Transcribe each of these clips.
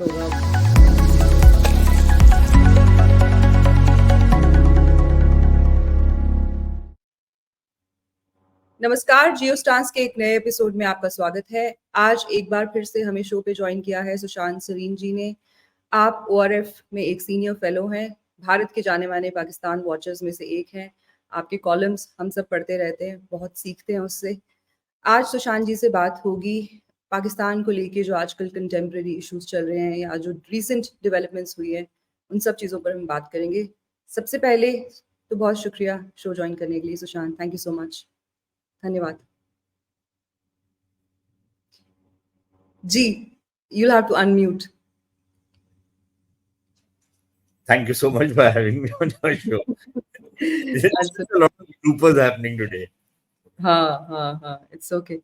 होगा। नमस्कार, जियो स्टांस के एक नए एपिसोड में आपका स्वागत है। आज एक बार फिर से हमें शो पे ज्वाइन किया है सुशांत सरीन जी ने। आप ओआरएफ में एक सीनियर फेलो हैं, भारत के जाने माने पाकिस्तान वॉचर्स में से एक हैं। आपके कॉलम्स हम सब पढ़ते रहते हैं, बहुत सीखते हैं उससे। आज सुशांत जी से बात होगी पाकिस्तान को लेके जो आजकल कंटेम्प्रेरी इश्यूज चल रहे हैं या जो रिसेंट डेवलपमेंट्स हुई हैं, उन सब चीज़ों पर हम बात करेंगे। सबसे पहले तो बहुत शुक्रिया शो ज्वाइन करने के लिए Sushant, thank you so much. धन्यवाद जी। You'll have to unmute. Thank you so much for having me on your show. There's a lot of bloopers happening today. हाँ, it's okay.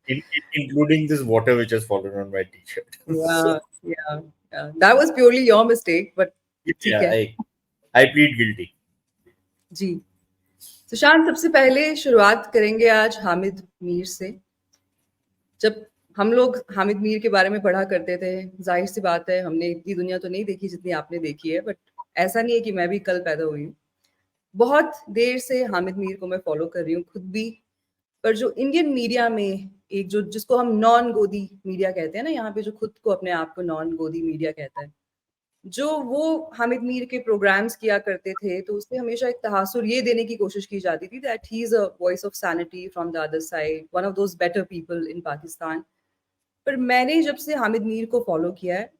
Including this water which has fallen on my t-shirt. Yeah. That was purely your mistake, but ठीक Yeah, है। I plead guilty. जी, सुशांत, सबसे पहले शुरुआत करेंगे आज हामिद मीर से। जब हम लोग हामिद मीर के बारे में पढ़ा करते थे, जाहिर सी बात है हमने इतनी दुनिया तो नहीं देखी जितनी आपने देखी है, बट ऐसा नहीं है कि मैं भी कल पैदा हुई हूँ। बहुत देर से हामिद मीर को मैं फॉलो कर रही हूँ खुद भी, पर जो इंडियन मीडिया में एक जो जिसको हम नॉन गोदी मीडिया कहते हैं ना, यहाँ पे जो खुद को अपने आप को नॉन गोदी मीडिया कहता है, जो वो हामिद मीर के प्रोग्राम्स किया करते थे, तो उससे हमेशा एक तहासुर ये देने की कोशिश की जाती थी that he is a voice of sanity from the other side, one of those better people in Pakistan. पर मैंने जब से हामिद मीर को फॉलो किया है,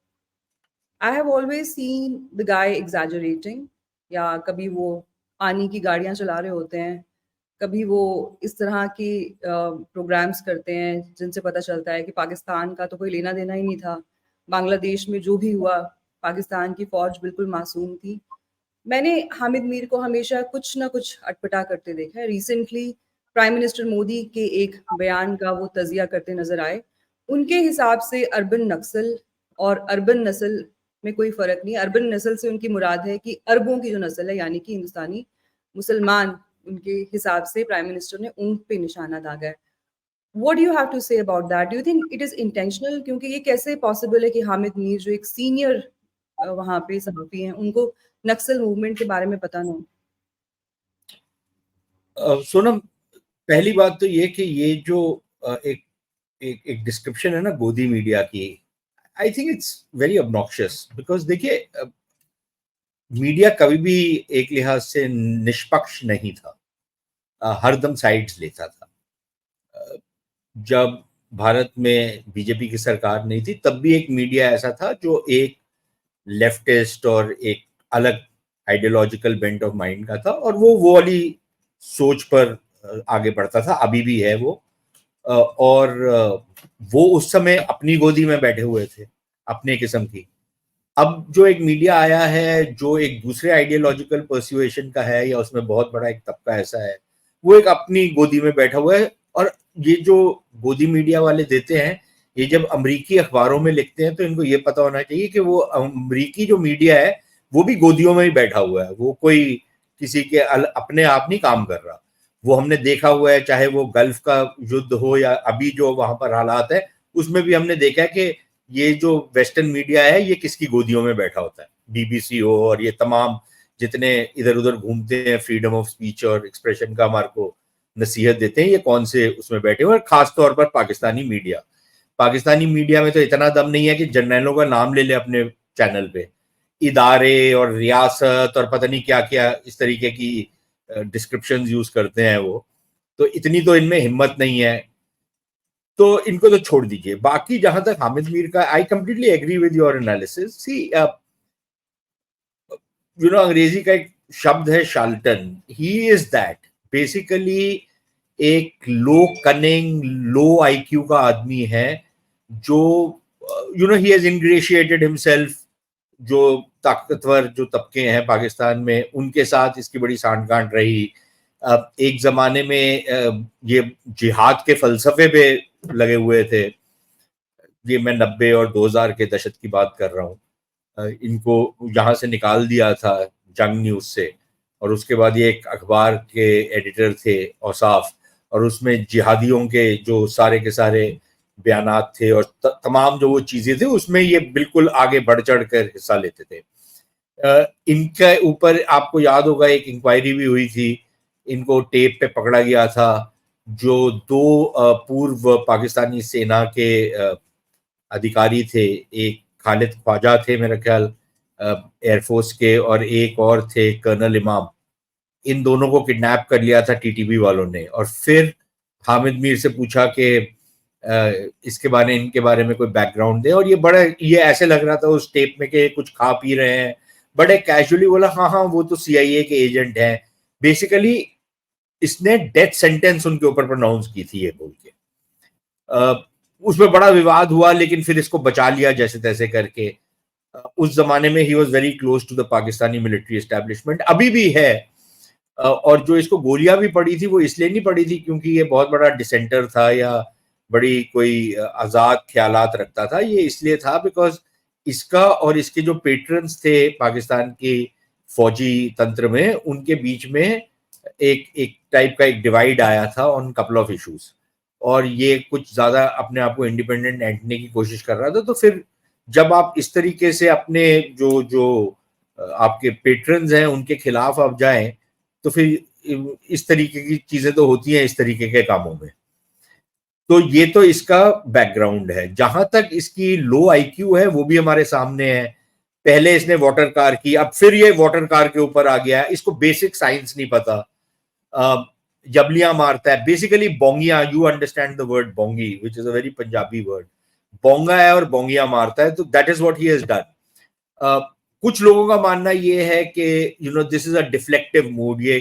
I have always seen the guy exaggerating, या कभी वो पानी की गाड़ियां चला रहे होते हैं, कभी वो इस तरह की प्रोग्राम्स करते हैं जिनसे पता चलता है कि पाकिस्तान का तो कोई लेना देना ही नहीं था, बांग्लादेश में जो भी हुआ पाकिस्तान की फौज बिल्कुल मासूम थी। मैंने हामिद मीर को हमेशा कुछ ना कुछ अटपटा करते देखा है। रिसेंटली प्राइम मिनिस्टर मोदी के एक बयान का वो तजिया करते नजर आए। उनके हिसाब से अर्बन नक्सल और अर्बन नस्ल में कोई फर्क नहीं। अर्बन नस्ल से उनकी मुराद है कि अरबों की जो नस्ल है, यानी कि हिंदुस्तानी मुसलमान, उनके हिसाब से प्राइम मिनिस्टर ने ऊंट पे निशाना दागा है। What do you have to say about that? Do you think it is intentional? क्योंकि ये कैसे पॉसिबल है कि हामिद मीर जो एक सीनियर वहाँ पे सहाफी हैं, उनको नक्सल मूवमेंट के बारे में पता नहीं? सोनम, पहली बात तो ये कि ये जो एक डिस्क्रिप्शन है ना गोदी मीडिया की, I think it's very obnoxious. Because देखिए, मीडिया कभी भी एक लिहाज से निष्पक्ष नहीं था, हरदम साइड्स लेता था। जब भारत में बीजेपी की सरकार नहीं थी तब भी एक मीडिया ऐसा था जो एक लेफ्टिस्ट और एक अलग आइडियोलॉजिकल बेंट ऑफ माइंड का था, और वो वाली सोच पर आगे बढ़ता था, अभी भी है वो। और वो उस समय अपनी गोदी में बैठे हुए थे, अपने किस्म की। अब जो एक मीडिया आया है जो एक दूसरे आइडियोलॉजिकल पर्सुएशन का है, या उसमें बहुत बड़ा एक तबका ऐसा है, वो एक अपनी गोदी में बैठा हुआ है। और ये जो गोदी मीडिया वाले देते हैं, ये जब अमरीकी अखबारों में लिखते हैं तो इनको ये पता होना चाहिए कि वो अमरीकी जो मीडिया है वो भी गोदियों में ही बैठा हुआ है, वो कोई किसी के अपने आप नहीं काम कर रहा। वो हमने देखा हुआ है, चाहे वो गल्फ का युद्ध हो या अभी जो वहां पर हालात है, उसमें भी हमने देखा है कि ये जो वेस्टर्न मीडिया है ये किसकी गोदियों में बैठा होता है। बीबीसी हो और ये तमाम जितने इधर उधर घूमते हैं, फ्रीडम ऑफ स्पीच और एक्सप्रेशन का हमारे को नसीहत देते हैं, ये कौन से उसमें बैठे हुए। और खास तौर पर पाकिस्तानी मीडिया में तो इतना दम नहीं है कि जर्नलों का नाम ले ले अपने चैनल पे। इदारे और रियासत और पता नहीं क्या क्या इस तरीके की डिस्क्रिप्शन यूज करते हैं वो, तो इतनी तो इनमें हिम्मत नहीं है, तो इनको तो छोड़ दीजिए। बाकी जहां तक हामिद मीर का, I completely agree with your analysis. See, Angrezi का एक शब्द है charlatan, he is that. Basically एक लो कनिंग, लो आईक्यू का आदमी है जो ही हैज इंग्रेशिएटेड हिमसेल्फ, जो ताकतवर जो तबके हैं पाकिस्तान में उनके साथ इसकी बड़ी सांठ-गांठ रही। एक जमाने में ये जिहाद के फलसफे पे लगे हुए थे। ये मैं 90 और 2000 के दशक की बात कर रहा हूँ। इनको यहाँ से निकाल दिया था जंग न्यूज से, और उसके बाद ये एक अखबार के एडिटर थे औसाफ, और उसमें जिहादियों के जो सारे के सारे बयानात थे और तमाम जो वो चीजें थे उसमें ये बिल्कुल आगे बढ़ चढ़ कर हिस्सा लेते थे। इनके ऊपर आपको याद होगा एक इंक्वायरी भी हुई थी, इनको टेप पे पकड़ा गया था। जो दो पूर्व पाकिस्तानी सेना के अधिकारी थे, एक खालिद ख्वाजा थे मेरा ख्याल एयरफोर्स के, और एक और थे कर्नल इमाम। इन दोनों को किडनैप कर लिया था टीटीपी वालों ने, और फिर हामिद मीर से पूछा कि इसके बारे इनके बारे में कोई बैकग्राउंड दे, और ये ऐसे लग रहा था उस टेप में कि कुछ खा पी रहे हैं, बड़े कैजुअली बोला हाँ हाँ वो तो सीआईए के एजेंट हैं। बेसिकली इसने डेथ सेंटेंस उनके ऊपर प्रोनाउंस की थी ये बोल के। उसमें बड़ा विवाद हुआ, लेकिन फिर इसको बचा लिया जैसे तैसे करके। उस जमाने में he was very close to the Pakistani military establishment, अभी भी है। और जो इसको गोलियां भी पड़ी थी वो इसलिए नहीं पड़ी थी क्योंकि ये बहुत बड़ा डिसेंटर था या बड़ी कोई आजाद ख्यालात रखता था, ये इसलिए था बिकॉज इसका और इसके जो पेट्रन्स थे पाकिस्तान के फौजी तंत्र में, उनके बीच में एक टाइप का एक डिवाइड आया था ऑन कपल ऑफ इश्यूज, और ये कुछ ज्यादा अपने आप को इंडिपेंडेंट एंटने की कोशिश कर रहा था। तो फिर जब आप इस तरीके से अपने जो जो आपके पेट्रन्स हैं उनके खिलाफ आप जाएं, तो फिर इस तरीके की चीजें तो होती हैं इस तरीके के कामों में। तो ये तो इसका बैकग्राउंड है। जहां तक इसकी लो आईक्यू है वो भी हमारे सामने है। पहले इसने वाटर कार की, अब फिर ये वाटर कार के ऊपर आ गया है। इसको बेसिक साइंस नहीं पता, जबलियां मारता है बेसिकली। बोंगिया, यू अंडरस्टैंड द वर्ड बोंगी which is a very Punjabi word. बोंगा है और बोंगिया मारता है, तो that is what he has done. कुछ लोगों का मानना ये है कि this is a deflective mood, ये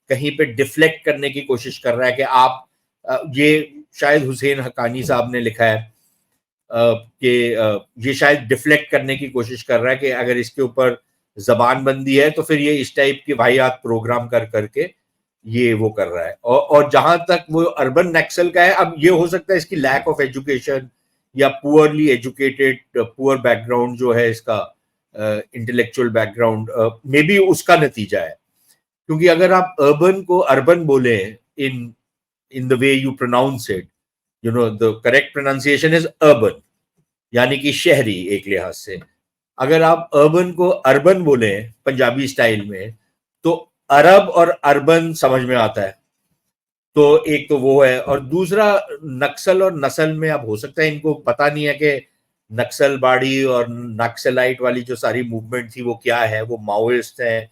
कहीं पे डिफ्लेक्ट करने की कोशिश कर रहा है कि आप ये शायद हुसैन हक्कानी साहब ने लिखा है कि ये शायद डिफ्लेक्ट करने की कोशिश कर रहा है कि अगर इसके ऊपर जबानबंदी है तो फिर ये इस टाइप की वाहियात प्रोग्राम कर करके ये वो कर रहा है। और जहां तक वो अर्बन नक्सल का है, अब ये हो सकता है इसकी लैक ऑफ एजुकेशन या पुअरली एजुकेटेड, पुअर बैकग्राउंड जो है इसका, इंटेलेक्चुअल बैकग्राउंड मे बी उसका नतीजा है। क्योंकि अगर आप अर्बन को अर्बन बोले in the way you pronounce it, the correct pronunciation is urban, यानी कि शहरी एक लिहाज से। अगर आप अर्बन को अर्बन बोले पंजाबी स्टाइल में, तो अरब और अर्बन समझ में आता है। तो एक तो वो है, और दूसरा नक्सल और नस्ल में अब हो सकता है इनको पता नहीं है कि नक्सलबाड़ी और नक्सलाइट वाली जो सारी मूवमेंट थी वो क्या है, वो माओइस्ट हैं,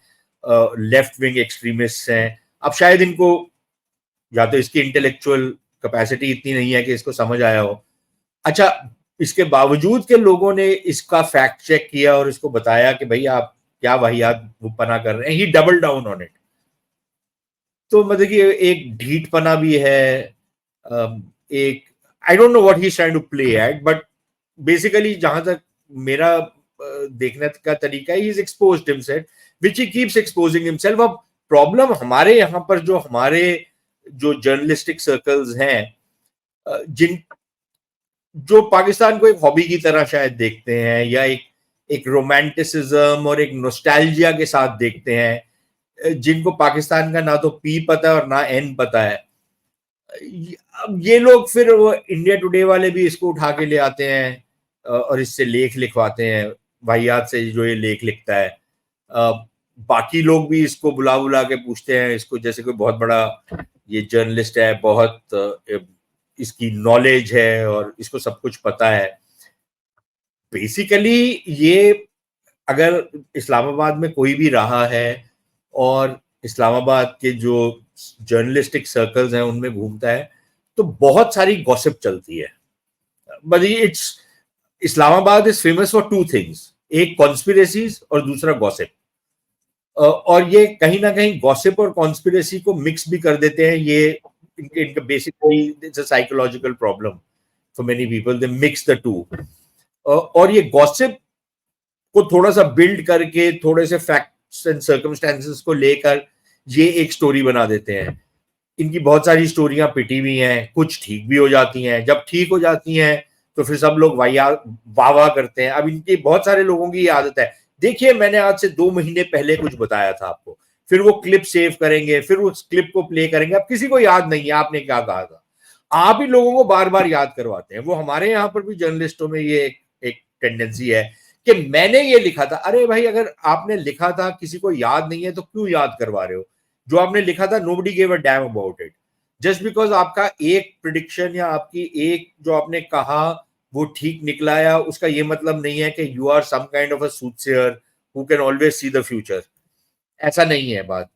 लेफ्ट विंग एक्सट्रीमिस्ट हैं। अब शायद इनको या तो इसकी इंटेलेक्चुअल कैपेसिटी इतनी नहीं है कि इसको समझ आया हो। अच्छा, इसके बावजूद के लोगों ने इसका फैक्ट चेक किया और इसको बताया कि भाई आप क्या वाहियात पना कर रहे हैं, he double down on it. तो मतलब कि एक ढीठपना भी है, एक I don't know what he is trying to play at, but basically जहां तक मेरा देखने का तरीका है, he is exposed himself which he keeps exposing himself. अब प्रॉब्लम हमारे यहाँ पर हमारे जो जर्नलिस्टिक सर्कल्स हैं, जो पाकिस्तान को एक हॉबी की तरह शायद देखते हैं, या एक रोमांटिसिज्म और एक नोस्टैल्जिया के साथ देखते हैं, जिनको पाकिस्तान का ना तो पी पता है और ना एन पता है, अब ये लोग फिर वो इंडिया टुडे वाले भी इसको उठा के ले आते हैं और इससे लेख लिखवाते हैं, वाहियात से जो ये लेख लिखता है। बाकी लोग भी इसको बुला बुला के पूछते हैं इसको, जैसे कोई बहुत बड़ा ये जर्नलिस्ट है, बहुत इसकी नॉलेज है और इसको सब कुछ पता है। बेसिकली ये अगर इस्लामाबाद में कोई भी रहा है और इस्लामाबाद के जो जर्नलिस्टिक सर्कल्स हैं उनमें घूमता है, तो बहुत सारी गॉसिप चलती है। But it's Islamabad is famous for two things, एक कॉन्स्पिरेसीज और दूसरा गॉसिप। और ये कहीं ना कहीं गॉसिप और कॉन्स्पिरेसी को मिक्स भी कर देते हैं। ये इनका basically it's a psychological problem for many people, they mix the two. और ये गॉसिप को थोड़ा सा बिल्ड करके, थोड़े से फैक्ट्स एंड सर्कमस्टेंसेस को लेकर ये एक स्टोरी बना देते हैं। इनकी बहुत सारी स्टोरियां पिटी हुई हैं, कुछ ठीक भी हो जाती हैं। जब ठीक हो जाती हैं तो फिर सब लोग वाह वाह करते हैं। अब इनकी बहुत सारे लोगों की आदत है, देखिए मैंने आज से 2 महीने पहले कुछ बताया था आपको, फिर वो क्लिप सेव करेंगे, फिर उस क्लिप को प्ले करेंगे। अब किसी को याद नहीं है आपने क्या कहा था, आप ही लोगों को बार बार याद करवाते हैं। वो हमारे यहाँ पर भी जर्नलिस्टों में ये एक टेंडेंसी है कि मैंने ये लिखा था। अरे भाई, अगर आपने लिखा था, किसी को याद नहीं है तो क्यों याद करवा रहे हो? जो आपने लिखा था, nobody gave a damn about it. Just because आपका एक प्रिडिक्शन या आपकी एक जो आपने कहा वो ठीक निकला, या उसका ये मतलब नहीं है कि you are some kind of a soothsayer who can always see the future. ऐसा नहीं है बात।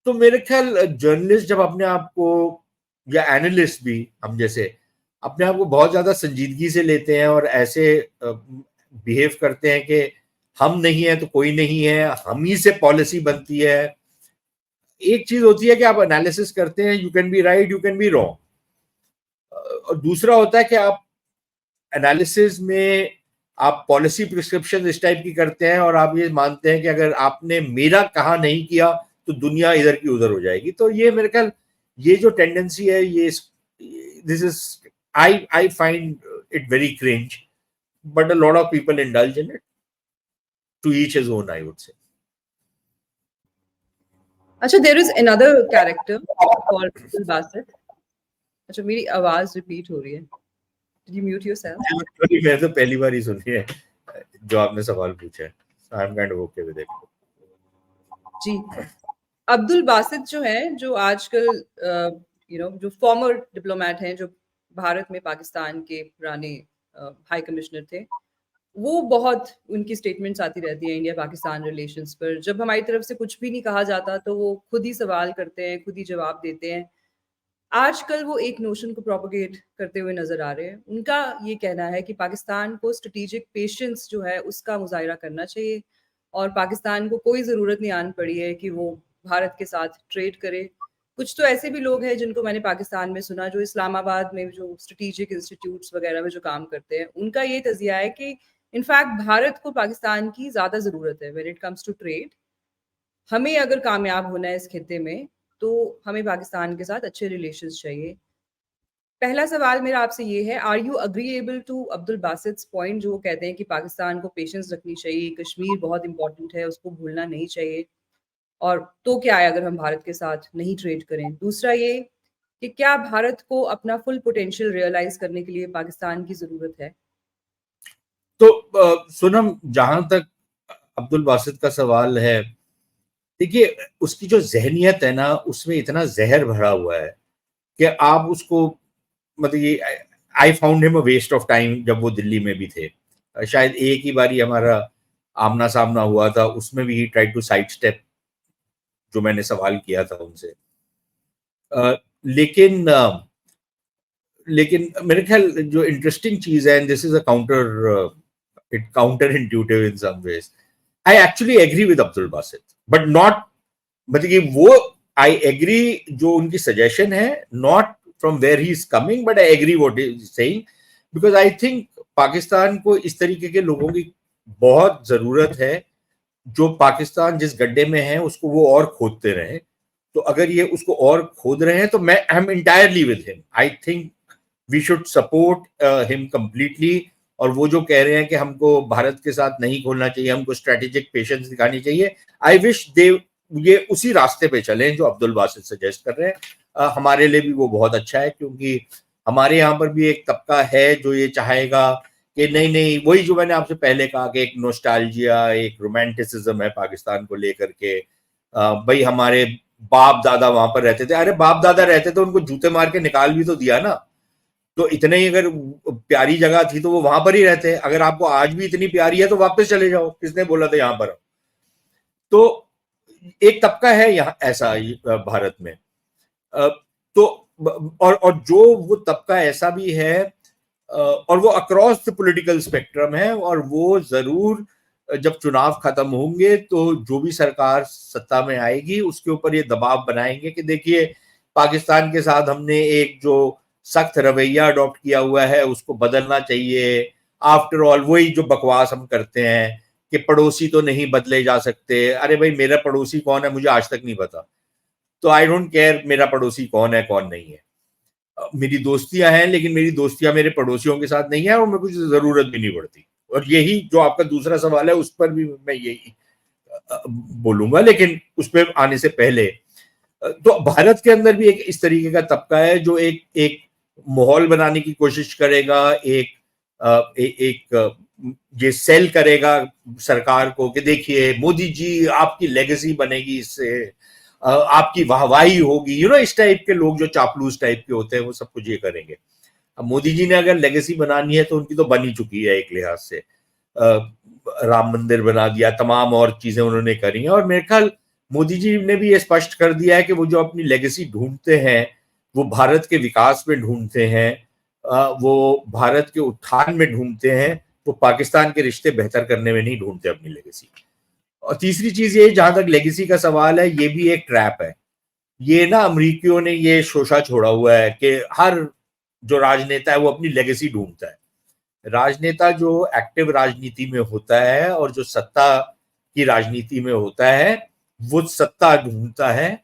तो मेरे ख्याल जर्नलिस्ट जब अपने आप को, या एनालिस्ट भी हम जैसे, अपने आप को बहुत ज्यादा संजीदगी से लेते हैं और ऐसे बिहेव करते हैं कि हम नहीं है तो कोई नहीं है, हम ही से पॉलिसी बनती है। एक चीज होती है कि आप एनालिसिस करते हैं, you can be right, you can be wrong. और दूसरा होता है कि आप एनालिसिस में आप पॉलिसी प्रिस्क्रिप्शन इस टाइप की करते हैं और आप ये मानते हैं कि अगर आपने मेरा कहा नहीं किया तो दुनिया इधर की उधर हो जाएगी। तो ये मेरे ख्याल ये जो टेंडेंसी है, ये this is I find it very cringe, but a lot of people indulge in it, to each his own, I would say. अच्छा, there is another character called Abdul Basit. अच्छा, मेरी आवाज रिपीट हो रही है। Did you mute yourself? मैंने तो पहली बार ही सुनी है जो आपने सवाल पूछा है। I am kind of okay with it. जी, अब्दुल बासित जो है, जो आजकल जो फॉर्मर डिप्लोमेट हैं, जो भारत में पाकिस्तान के पुराने हाई कमिश्नर थे, वो बहुत उनकी स्टेटमेंट्स आती रहती हैं इंडिया पाकिस्तान रिलेशंस पर। जब हमारी तरफ से कुछ भी नहीं कहा जाता तो वो खुद ही सवाल करते हैं, खुद ही जवाब देते हैं। आजकल वो एक नोशन को प्रोपोगेट करते हुए नजर आ रहे हैं। उनका ये कहना है कि पाकिस्तान को स्ट्रेटेजिक पेशेंस जो है उसका मुजाहिरा करना चाहिए, और पाकिस्तान को कोई ज़रूरत नहीं आन पड़ी है कि वो भारत के साथ ट्रेड करे। कुछ तो ऐसे भी लोग हैं जिनको मैंने पाकिस्तान में सुना, जो इस्लामाबाद में जो स्ट्रेटेजिक इंस्टीट्यूट्स वगैरह में जो काम करते हैं, उनका ये तजिया है कि इनफैक्ट भारत को पाकिस्तान की ज़्यादा ज़रूरत है when it comes to trade. हमें अगर कामयाब होना है इस खित्ते में, तो हमें पाकिस्तान के साथ अच्छे रिलेशंस चाहिए। पहला सवाल मेरा आपसे ये है, are you agreeable to Abdul Basit's point, जो वो कहते हैं कि पाकिस्तान को पेशेंस रखनी चाहिए, कश्मीर बहुत इंपॉर्टेंट है, उसको भूलना नहीं चाहिए, और तो क्या है अगर हम भारत के साथ नहीं ट्रेड करें? दूसरा ये कि क्या भारत को अपना फुल पोटेंशियल रियलाइज करने के लिए पाकिस्तान की ज़रूरत है? तो सोनम, जहां तक अब्दुल बासित का सवाल है, देखिए उसकी जो जहनियत है ना, उसमें इतना जहर भरा हुआ है कि आप उसको, मतलब ये, I found him a waste of time. जब वो दिल्ली में भी थे, शायद एक ही बारी हमारा आमना सामना हुआ था, उसमें भी ही ट्राई टू साइड स्टेप जो मैंने सवाल किया था उनसे। लेकिन लेकिन मेरे ख्याल जो इंटरेस्टिंग चीज है, and this is a counterintuitive in some ways, I actually agree with Abdul Basit, but not, मतलब कि वो, आई एग्री जो उनकी सजेशन है, not from where he is coming, but I agree what he is saying, because I think Pakistan को इस तरीके के लोगों की बहुत जरूरत है जो पाकिस्तान जिस गड्ढे में है उसको वो और खोदते रहे। तो अगर ये उसको और खोद रहे हैं तो मैं I am entirely with him. I think we should support him completely. और वो जो कह रहे हैं कि हमको भारत के साथ नहीं खोलना चाहिए, हमको स्ट्रेटेजिक पेशेंस दिखानी चाहिए, आई विश दे ये उसी रास्ते पे चलें जो अब्दुल बासित सजेस्ट कर रहे हैं। हमारे लिए भी वो बहुत अच्छा है, क्योंकि हमारे यहाँ पर भी एक तबका है जो ये चाहेगा कि नहीं नहीं, वही जो मैंने आपसे पहले कहा कि एक नोस्टाल्जिया, एक रोमांटिसिज्म है पाकिस्तान को लेकर के। भाई हमारे बाप दादा वहां पर रहते थे, अरे बाप दादा रहते थे, उनको जूते मार के निकाल भी तो दिया ना। तो इतने ही अगर प्यारी जगह थी तो वो वहां पर ही रहते। अगर आपको आज भी इतनी प्यारी है तो वापस चले जाओ, किसने बोला था यहाँ पर? तो एक तबका है यहाँ ऐसा भारत में। तो और जो वो तबका ऐसा भी है, और वो अक्रॉस द पॉलिटिकल स्पेक्ट्रम है, और वो जरूर जब चुनाव खत्म होंगे तो जो भी सरकार सत्ता में आएगी उसके ऊपर ये दबाव बनाएंगे कि देखिए पाकिस्तान के साथ हमने एक जो सख्त रवैया अडॉप्ट किया हुआ है उसको बदलना चाहिए। आफ्टर ऑल वही जो बकवास हम करते हैं कि पड़ोसी तो नहीं बदले जा सकते। अरे भाई, मेरा पड़ोसी कौन है मुझे आज तक नहीं पता, तो आई डोंट केयर मेरा पड़ोसी कौन है कौन नहीं है। मेरी दोस्तियां हैं, लेकिन मेरी दोस्तियां मेरे पड़ोसियों के साथ नहीं है और मेरे को जरूरत भी नहीं पड़ती। और यही जो आपका दूसरा सवाल है उस पर भी मैं यही बोलूंगा, लेकिन उस पर आने से पहले तो भारत के अंदर भी एक इस तरीके का तबका है जो एक माहौल बनाने की कोशिश करेगा, एक ये सेल करेगा सरकार को कि देखिए मोदी जी आपकी लेगेसी बनेगी इससे, आपकी वाहवाही होगी, इस टाइप के लोग जो चापलूस टाइप के होते हैं वो सब कुछ ये करेंगे। अब मोदी जी ने अगर लेगेसी बनानी है तो उनकी तो बन ही चुकी है एक लिहाज से, राम मंदिर बना दिया, तमाम और चीजें उन्होंने करी हैं, और मेरे ख्याल मोदी जी ने भी ये स्पष्ट कर दिया है कि वो जो अपनी लेगेसी ढूंढते हैं वो भारत के विकास में ढूंढते हैं, वो भारत के उत्थान में ढूंढते हैं, वो पाकिस्तान के रिश्ते बेहतर करने में नहीं ढूंढते अपनी लेगेसी। और तीसरी चीज ये, जहां तक लेगेसी का सवाल है, ये भी एक ट्रैप है। ये ना अमरीकियों ने ये शोषा छोड़ा हुआ है कि हर जो राजनेता है वो अपनी लेगेसी ढूंढता है। राजनेता जो एक्टिव राजनीति में होता है और जो सत्ता की राजनीति में होता है वो सत्ता ढूंढता है,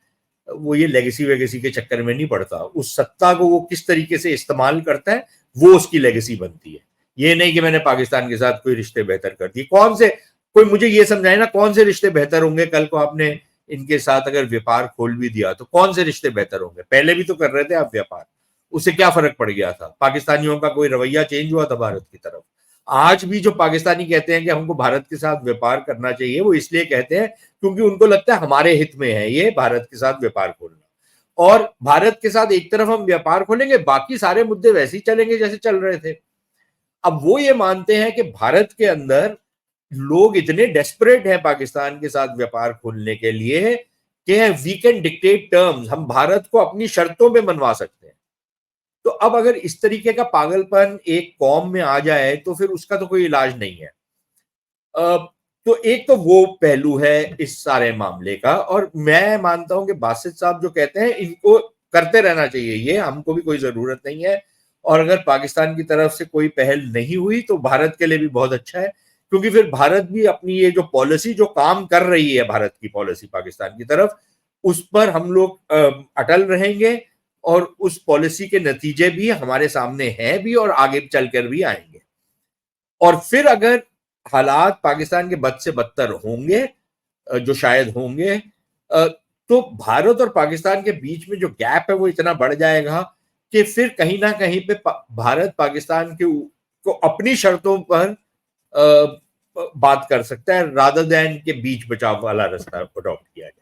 वो ये लेगेसी वेगेसी के चक्कर में नहीं पड़ता। उस सत्ता को वो किस तरीके से इस्तेमाल करता है वो उसकी लेगेसी बनती है। ये नहीं कि मैंने पाकिस्तान के साथ कोई रिश्ते बेहतर कर दिए। कौन से, कोई मुझे ये समझाए ना, कौन से रिश्ते बेहतर होंगे? कल को आपने इनके साथ अगर व्यापार खोल भी दिया तो कौन से रिश्ते बेहतर होंगे? पहले भी तो कर रहे थे आप व्यापार, उससे क्या फर्क पड़ गया था? पाकिस्तानियों का कोई रवैया चेंज हुआ था भारत की तरफ? आज भी जो पाकिस्तानी कहते हैं कि हमको भारत के साथ व्यापार करना चाहिए, वो इसलिए कहते हैं क्योंकि उनको लगता है हमारे हित में है ये भारत के साथ व्यापार खोलना, और भारत के साथ एक तरफ हम व्यापार खोलेंगे, बाकी सारे मुद्दे वैसे ही चलेंगे जैसे चल रहे थे। अब वो ये मानते हैं कि भारत के अंदर लोग इतने डेस्परेट हैं पाकिस्तान के साथ व्यापार खोलने के लिए कि वी कैन डिक्टेट टर्म्स, हम भारत को अपनी शर्तों में मनवा सकते हैं। तो अब अगर इस तरीके का पागलपन एक कौम में आ जाए तो फिर उसका तो कोई इलाज नहीं है। तो एक तो वो पहलू है इस सारे मामले का, और मैं मानता हूं कि बासित साहब जो कहते हैं इनको करते रहना चाहिए, ये हमको भी कोई जरूरत नहीं है। और अगर पाकिस्तान की तरफ से कोई पहल नहीं हुई तो भारत के लिए भी बहुत अच्छा है, क्योंकि फिर भारत भी अपनी ये जो पॉलिसी जो काम कर रही है, भारत की पॉलिसी पाकिस्तान की तरफ, उस पर हम लोग अटल रहेंगे, और उस पॉलिसी के नतीजे भी हमारे सामने हैं भी और आगे चलकर भी आएंगे। और फिर अगर हालात पाकिस्तान के बद से बदतर होंगे, जो शायद होंगे, तो भारत और पाकिस्तान के बीच में जो गैप है वो इतना बढ़ जाएगा कि फिर कहीं ना कहीं पे भारत पाकिस्तान को अपनी शर्तों पर बात कर सकता है, रादर देन के बीच बचाव वाला रास्ता अडॉप्ट किया जाए।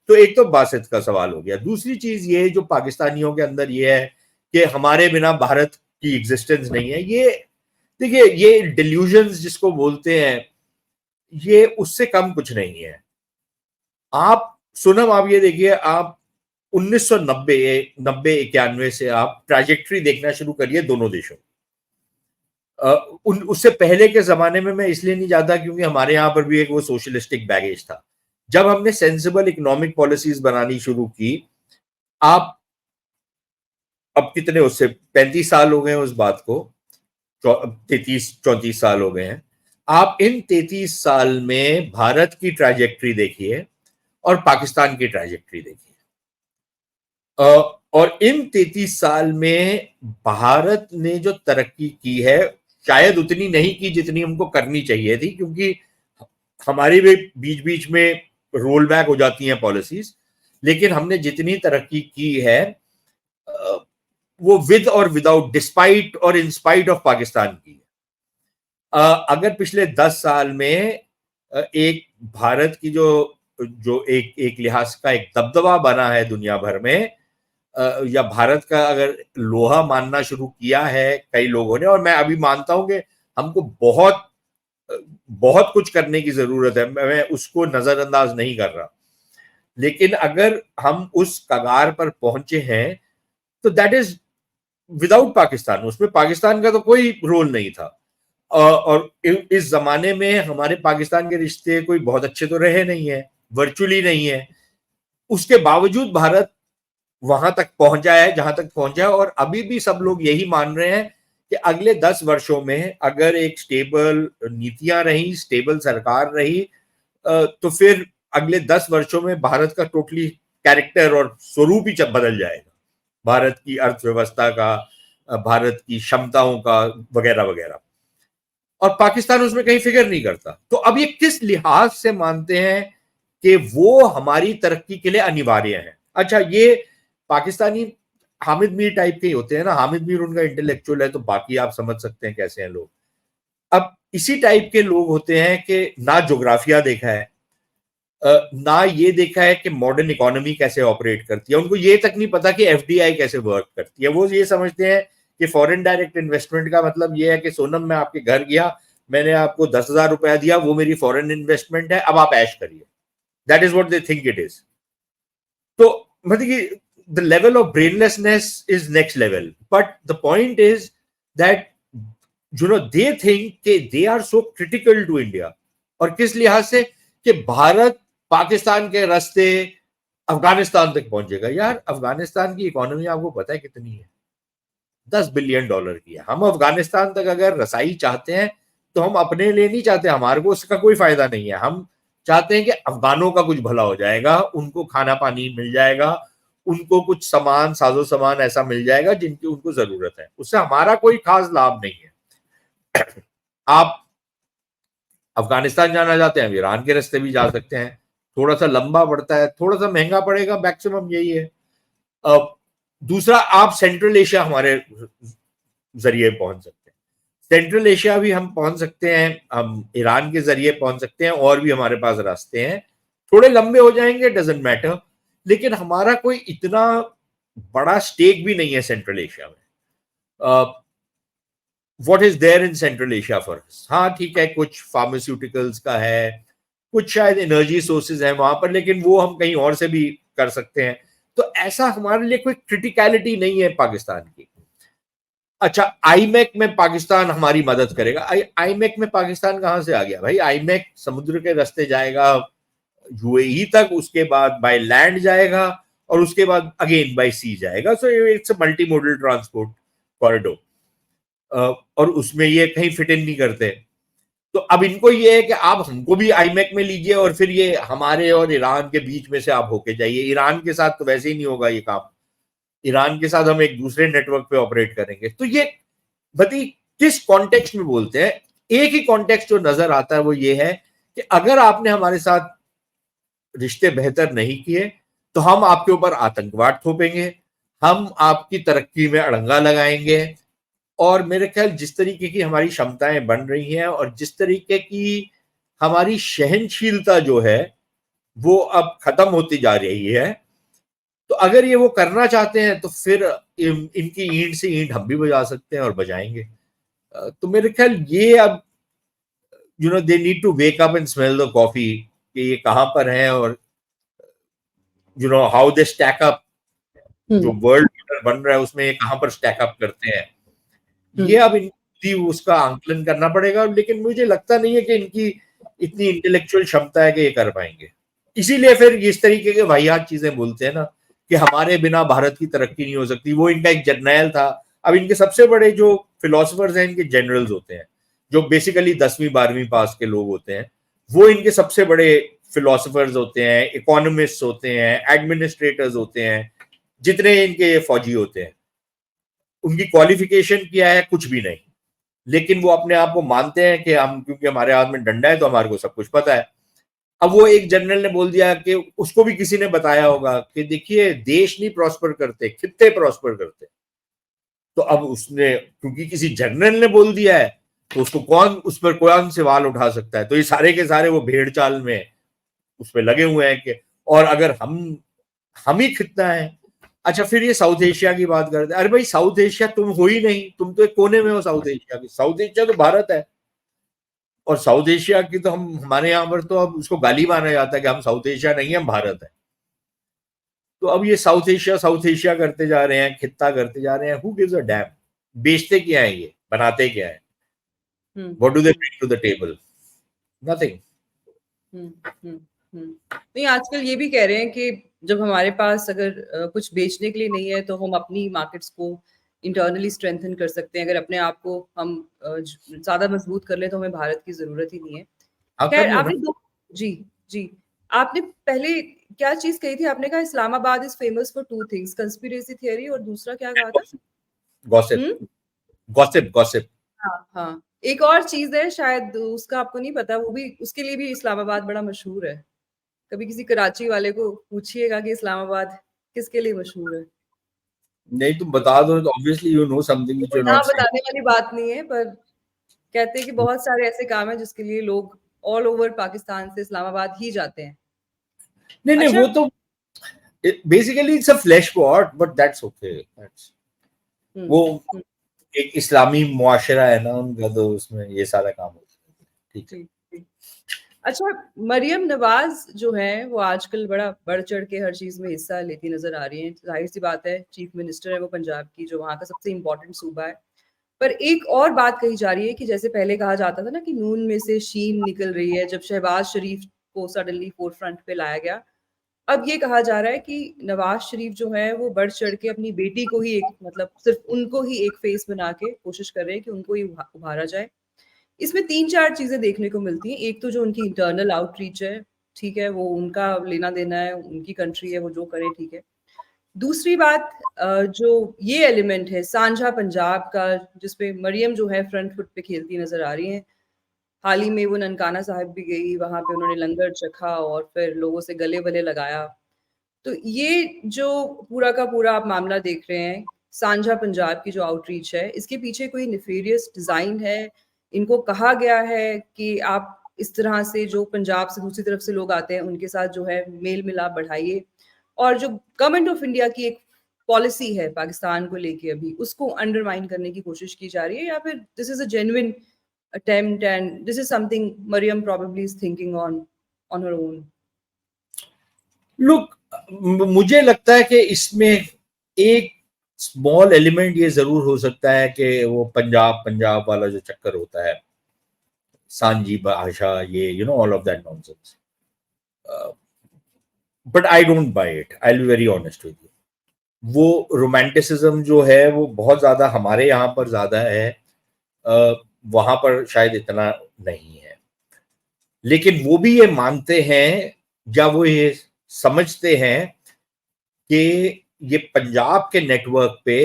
तो एक तो बासित का सवाल हो गया। दूसरी चीज ये जो पाकिस्तानियों के अंदर ये है कि हमारे बिना भारत की एग्जिस्टेंस नहीं है, ये देखिए ये डिल्यूजन्स जिसको बोलते हैं, ये उससे कम कुछ नहीं है। आप सोनम, आप ये देखिए, आप 1990-91 से आप ट्रैजेक्टरी देखना शुरू करिए दोनों देशों। उससे पहले के जमाने में मैं इसलिए नहीं जाता क्योंकि हमारे यहां पर भी एक वो सोशलिस्टिक बैगेज था। जब हमने सेंसिबल इकोनॉमिक पॉलिसीज बनानी शुरू की, आप अब कितने, उससे 35 साल हो गए उस बात को, 33-34 साल हो गए हैं। आप इन 33 साल में भारत की ट्रैजेक्टरी देखिए और पाकिस्तान की ट्रैजेक्टरी देखिए, और इन 33 साल में भारत ने जो तरक्की की है शायद उतनी नहीं की जितनी हमको करनी चाहिए थी, क्योंकि हमारी भी बीच बीच में रोल बैक हो जाती हैं पॉलिसीज, लेकिन हमने जितनी तरक्की की है वो विद और विदाउट, डिस्पाइट और इंस्पाइट ऑफ पाकिस्तान की है। अगर पिछले 10 साल में एक भारत की जो एक लिहाज का एक दबदबा बना है दुनिया भर में, या भारत का अगर लोहा मानना शुरू किया है कई लोगों ने, और मैं अभी मानता हूं कि हमको बहुत बहुत कुछ करने की जरूरत है, मैं उसको नजरअंदाज नहीं कर रहा, लेकिन अगर हम उस कगार पर पहुंचे हैं तो दैट इज विदाउट पाकिस्तान, उसमें पाकिस्तान का तो कोई रोल नहीं था। और इस जमाने में हमारे पाकिस्तान के रिश्ते कोई बहुत अच्छे तो रहे नहीं है, वर्चुअली नहीं है, उसके बावजूद भारत वहां तक पहुंचा है जहां तक पहुंचा है। और अभी भी सब लोग यही मान रहे हैं कि अगले 10 वर्षों में अगर एक स्टेबल नीतियां रही, स्टेबल सरकार रही, तो फिर अगले 10 वर्षों में भारत का टोटली कैरेक्टर और स्वरूप ही बदल जाएगा, भारत की अर्थव्यवस्था का, भारत की क्षमताओं का, वगैरह वगैरह। और पाकिस्तान उसमें कहीं फिक्र नहीं करता। तो अब ये किस लिहाज से मानते हैं कि वो हमारी तरक्की के लिए अनिवार्य है? अच्छा, ये पाकिस्तानी हामिद मीर टाइप के ही होते हैं ना, हामिद मीर उनका इंटेलेक्चुअल है, तो बाकी आप समझ सकते हैं कैसे हैं लोग। अब इसी टाइप के लोग होते हैं कि ना ज्योग्राफिया देखा है, ना ये देखा है कि मॉडर्न इकोनॉमी कैसे ऑपरेट करती है, उनको ये तक नहीं पता कि एफडीआई कैसे वर्क करती है। वो ये समझते हैं कि फॉरेन डायरेक्ट इन्वेस्टमेंट का मतलब ये है कि सोनम, मैं आपके घर गया, मैंने आपको 10,000 रुपया दिया, वो मेरी फॉरेन इन्वेस्टमेंट है, अब आप ऐश करिए। That is what they think it is. तो मतलब कि the level of brainlessness is next level, but the point is that they think कि they are so critical to India. और किस लिहाज से कि भारत पाकिस्तान के रास्ते अफगानिस्तान तक पहुंचेगा। यार अफगानिस्तान की इकोनॉमी आपको पता है कितनी है? $10 बिलियन की है। हम अफगानिस्तान तक अगर रसाई चाहते हैं तो हम अपने लिए नहीं चाहते, हमारे को उसका कोई फायदा नहीं है। हम चाहते हैं कि अफगानों का कुछ भला हो जाएगा, उनको खाना पानी मिल जाएगा, उनको कुछ सामान, साजो सामान ऐसा मिल जाएगा जिनकी उनको जरूरत है, उससे हमारा कोई खास लाभ नहीं है। आप अफगानिस्तान जाना चाहते हैं, ईरान के रास्ते भी जा सकते हैं, थोड़ा सा लंबा पड़ता है, थोड़ा सा महंगा पड़ेगा, मैक्सिमम यही है। दूसरा, आप सेंट्रल एशिया हमारे जरिए पहुंच सकते हैं, सेंट्रल एशिया भी हम पहुंच सकते हैं, हम ईरान के जरिए पहुंच सकते हैं, और भी हमारे पास रास्ते हैं, थोड़े लंबे हो जाएंगे, डजेंट मैटर, लेकिन हमारा कोई इतना बड़ा स्टेक भी नहीं है सेंट्रल एशिया में। What is there in Central Asia for us? हाँ ठीक है, कुछ फार्मास्यूटिकल्स का है, कुछ शायद एनर्जी सोर्सेज है वहां पर, लेकिन वो हम कहीं और से भी कर सकते हैं। तो ऐसा हमारे लिए कोई क्रिटिकलिटी नहीं है पाकिस्तान की। अच्छा, आईमेक में पाकिस्तान हमारी मदद करेगा? आईमेक में पाकिस्तान कहां से आ गया भाई? आईमेक समुद्र के रास्ते जाएगा यूएई तक, उसके बाद बाय लैंड जाएगा, और उसके बाद अगेन बाय सी जाएगा। So it's a multi modal transport corridor, और उसमें ये कहीं फिट इन नहीं करते। तो अब इनको ये है कि आप हमको भी आईमेक में लीजिए, और फिर ये हमारे और ईरान के बीच में से आप होके जाइए। ईरान के साथ तो वैसे ही नहीं होगा ये काम, ईरान के साथ हम एक दूसरे नेटवर्क पे ऑपरेट करेंगे। तो ये बती किस कॉन्टेक्स्ट में बोलते हैं? एक ही कॉन्टेक्स्ट जो नजर आता है वो ये है कि अगर आपने हमारे साथ रिश्ते बेहतर नहीं किए तो हम आपके ऊपर आतंकवाद थोपेंगे, हम आपकी तरक्की में अड़ंगा लगाएंगे। और मेरे ख्याल जिस तरीके की हमारी क्षमताएं बन रही हैं, और जिस तरीके की हमारी सहनशीलता जो है वो अब खत्म होती जा रही है, तो अगर ये वो करना चाहते हैं तो फिर इनकी ईंट से ईंट हम भी बजा सकते हैं और बजाएंगे। तो मेरे ख्याल ये अब they need to wake up and smell the coffee, कि ये कहां पर है, और हाउ दे स्टैक अप, जो वर्ल्ड बन रहा है उसमें ये कहां पर स्टैक अप करते हैं, ये अब इनकी उसका आंकलन करना पड़ेगा। लेकिन मुझे लगता नहीं है कि इनकी इतनी इंटेलेक्चुअल क्षमता है कि ये कर पाएंगे। इसीलिए फिर इस तरीके के वाहियात चीजें बोलते हैं ना, कि हमारे बिना भारत की तरक्की नहीं हो सकती। वो इनका एक जर्नैल था। अब इनके सबसे बड़े जो फिलोसफर्स हैं इनके जनरल्स होते हैं, जो बेसिकली 10वीं 12वीं पास के लोग होते हैं, वो इनके सबसे बड़े फिलोसफर्स होते हैं, इकोनॉमिस्ट होते हैं, एडमिनिस्ट्रेटर्स होते हैं, जितने इनके फौजी होते हैं। उनकी क्वालिफिकेशन क्या है? कुछ भी नहीं, लेकिन वो अपने आप को मानते हैं कि हम, क्योंकि हमारे हाथ में डंडा है तो हमारे को सब कुछ पता है। अब वो एक जनरल ने बोल दिया कि उसको भी किसी ने बताया होगा कि देखिए देश नहीं प्रॉस्पर करते, खित्ते प्रॉस्पर करते। तो अब उसने, क्योंकि किसी जनरल ने बोल दिया है, तो उसको कौन, उस पर कौन सवाल उठा सकता है? तो ये सारे के सारे वो भेड़ चाल में उस पर लगे हुए हैं कि, और अगर हम ही खितना है। अच्छा, फिर ये साउथ एशिया की बात करते हैं। अरे भाई, साउथ एशिया तुम हो ही नहीं, तुम तो एक कोने में हो साउथ एशिया की। साउथ एशिया तो भारत है, और साउथ एशिया की तो हम, हमारे यहाँ पर तो अब उसको गाली माना जाता है कि हम साउथ एशिया नहीं है, हम भारत है। तो अब ये साउथ एशिया करते जा रहे हैं, खित्ता करते जा रहे हैं। Who gives a damn? बेचते क्या है, ये बनाते क्या है? What do they bring to the table? Nothing. नहीं, आजकल ये भी कह रहे हैं कि जब हमारे पास अगर कुछ बेचने के लिए नहीं है तो हम अपनी मार्केट्स को इंटरनली स्ट्रेंथन कर सकते हैं। अगर अपने आप को हम ज्यादा मजबूत कर ले तो हमें भारत की जरूरत ही नहीं है। हाँ, कर खैर, लो ना। आपने दो, जी जी, आपने पहले क्या चीज कही थी? आपने कहा Islamabad is famous for two things, conspiracy theory, और दूसरा क्या कहा था? गॉसिप, हम्म गॉसिप, गॉसिप। हाँ हाँ, एक और चीज है शायद उसका आपको नहीं पता, वो भी, उसके लिए भी इस्लामाबाद बड़ा मशहूर है। कभी किसी कराची वाले को पूछिएगा कि इस्लामाबाद किसके लिए मशहूर है। नहीं तुम बता दो तो obviously you know something which देखो यू आर यहाँ नॉट सेइंग। बताने वाली बात नहीं है, पर कहते हैं कि बहुत सारे ऐसे काम है जिसके लिए लोग ऑल ओवर पाकिस्तान से इस्लामाबाद ही जाते हैं। नहीं नहीं अच्छा। वो तो basically it's a flash pot but that's okay, that's hmm. वो हम्म। एक इस्लामी मुआशरा है ना उनका, तो उसमें ये सारा काम होता है। ठीक है। जी जी। अच्छा, मरियम नवाज जो है वो आजकल बड़ा बढ़ चढ़ के हर चीज में हिस्सा लेती नजर आ रही है। जाहिर सी बात है, चीफ मिनिस्टर है वो पंजाब की, जो वहाँ का सबसे इम्पोर्टेंट सूबा है। पर एक और बात कही जा रही है कि जैसे पहले कहा जाता था ना कि नून में से शीन निकल रही है, जब शहबाज शरीफ को सडनली फोर फ्रंट पे लाया गया, अब ये कहा जा रहा है कि नवाज शरीफ जो है वो बढ़ चढ़ के अपनी बेटी को ही एक, मतलब सिर्फ उनको ही एक फेस बना के कोशिश कर रहे हैं कि उनको ही उभारा जाए। इसमें 3-4 चीज़ें देखने को मिलती हैं। एक तो जो उनकी इंटरनल आउटरीच है, ठीक है, वो उनका लेना देना है, उनकी कंट्री है, वो जो करें ठीक है। दूसरी बात, जो ये एलिमेंट है साझा पंजाब का, जिसपे मरियम जो है फ्रंट फुट पे खेलती नज़र आ रही हैं। हाल ही में वो ननकाना साहिब भी गई, वहाँ पे उन्होंने लंगर चखा और फिर लोगों से गले-वले लगाया। तो ये जो पूरा का पूरा आप मामला देख रहे हैं, साझा पंजाब की जो आउटरीच है, इसके पीछे कोई नेफेरियस डिज़ाइन है? इनको कहा गया है कि आप इस तरह से जो पंजाब से दूसरी तरफ से लोग आते हैं, उनके साथ जो है मेल-मिलाप बढ़ाइए, और जो गवर्नमेंट ऑफ इंडिया की एक पॉलिसी है पाकिस्तान को लेके अभी, उसको अंडरमाइन करने की कोशिश की जा रही है, या फिर this is a genuine attempt and this is something Maryam probably is thinking on her own? Look, मुझे लगता है कि इसमें एक स्मॉल एलिमेंट ये जरूर हो सकता है कि वो पंजाब पंजाब वाला जो चक्कर होता है, सांझी भाषा, ये you know all of that nonsense, but I don't buy it, I will be very honest with you. वो रोमांटिसिज्म जो है वो बहुत ज्यादा हमारे यहाँ पर ज्यादा है, वहां पर शायद इतना नहीं है। लेकिन वो भी ये मानते हैं या वो ये समझते हैं कि ये पंजाब के नेटवर्क पे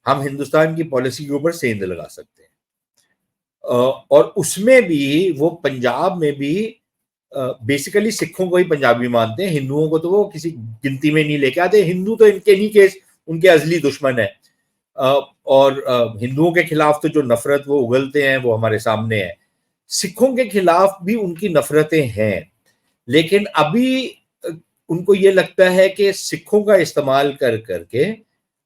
हम हिंदुस्तान की पॉलिसी के ऊपर सेंध लगा सकते हैं। और उसमें भी वो पंजाब में भी बेसिकली सिखों को ही पंजाबी मानते हैं, हिंदुओं को तो वो किसी गिनती में नहीं लेके आते। हिंदू तो इनके नहीं केस, उनके अजली दुश्मन है। और हिंदुओं के खिलाफ तो जो नफरत वो उगलते हैं वो हमारे सामने है। सिखों के खिलाफ भी उनकी नफरतें हैं, लेकिन अभी उनको ये लगता है कि सिखों का इस्तेमाल कर करके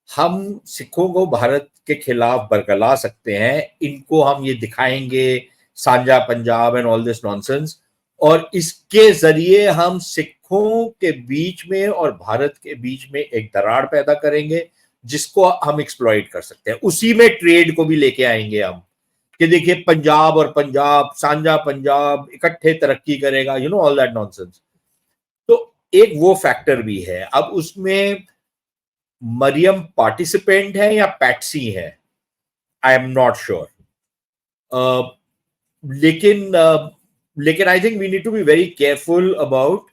हम सिखों को भारत के खिलाफ बरगला सकते हैं, इनको हम ये दिखाएंगे साझा Punjab and all this nonsense, और इसके जरिए हम सिखों के बीच में और भारत के बीच में एक दरार पैदा करेंगे जिसको हम एक्सप्लॉइट कर सकते हैं। उसी में ट्रेड को भी लेके आएंगे हम कि देखिए पंजाब और पंजाब, साझा पंजाब इकट्ठे तरक्की करेगा, you know all that nonsense. तो एक वो फैक्टर भी है। अब उसमें मरियम पार्टिसिपेंट है या पैट्सी है, आई एम नॉट श्योर। लेकिन लेकिन I think we need to be very careful about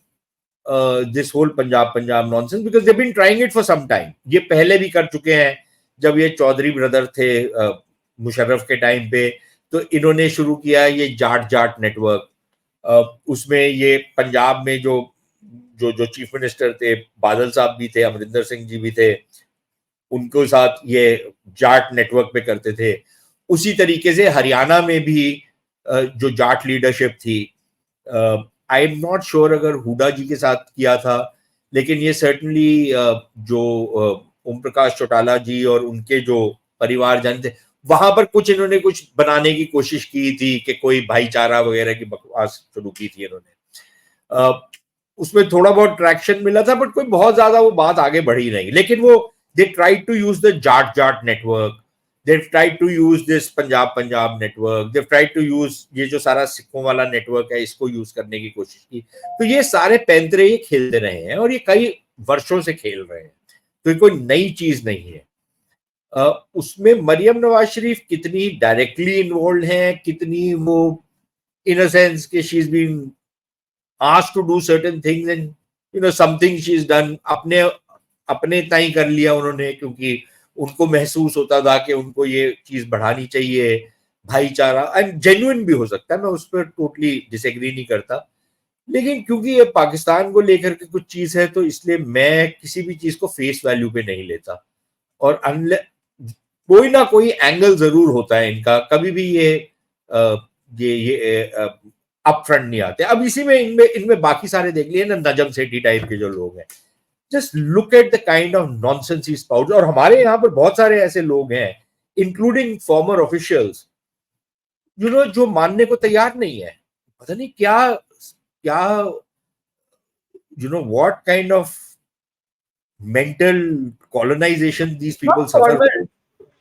this whole Punjab Punjab nonsense, because they been trying it for some time. ये पहले भी कर चुके हैं, जब ये चौधरी ब्रदर थे मुशर्रफ के टाइम पे, तो इन्होंने शुरू किया ये जाट जाट नेटवर्क। उसमें ये पंजाब में जो जो जो चीफ मिनिस्टर थे, बादल साहब भी थे, अमरिंदर सिंह जी भी थे, उनको साथ ये जाट नेटवर्क पे करते थे। उसी तरीके से हरियाणा में भी जो जाट लीडरशिप थी, आई एम नॉट श्योर अगर हुडा जी के साथ किया था, लेकिन ये सर्टनली जो ओम प्रकाश चौटाला जी और उनके जो परिवारजन थे, वहां पर कुछ इन्होंने कुछ बनाने की कोशिश की थी कि कोई भाईचारा वगैरह की बकवास शुरू की थी इन्होंने। उसमें थोड़ा बहुत ट्रैक्शन मिला था, बट कोई बहुत ज्यादा वो बात आगे बढ़ी नहीं। लेकिन वो they tried to use the Jat Jat network, they tried to use this Punjab Punjab network, they tried to use ये जो सारा सिखों वाला नेटवर्क है, इसको यूज करने की कोशिश की। तो ये सारे पैंतरे ये खेलते रहे हैं और ये कई वर्षों से खेल रहे हैं, तो ये कोई नई चीज नहीं है। उसमें मरियम नवाज शरीफ कितनी डायरेक्टली इन्वॉल्व हैं, कितनी वो इन अ सेंस कि she is been asked to do certain things and you know something she's done, अपने अपने ताई कर लिया उन्होंने, क्योंकि उनको महसूस होता था कि उनको ये चीज बढ़ानी चाहिए, भाईचारा। एंड जेन्युइन भी हो सकता है, मैं उस पर टोटली डिसएग्री नहीं करता, लेकिन क्योंकि ये पाकिस्तान को लेकर के कुछ चीज है, तो इसलिए मैं किसी भी चीज को फेस वैल्यू पे नहीं लेता। और कोई ना कोई एंगल जरूर होता है इनका, कभी भी ये अपफ्रंट नहीं आते। अब इसी में इनमें बाकी सारे देख लिए ना, नजम सेठी टाइप के जो लोग हैं, just look at the kind of nonsense he sprouts. और हमारे यहाँ पर बहुत सारे ऐसे लोग हैं, इंक्लूडिंग फॉर्मर ऑफिशियल्स, जो मानने को तैयार नहीं है। पता नहीं क्या क्या what kind of mental colonization these people suffer.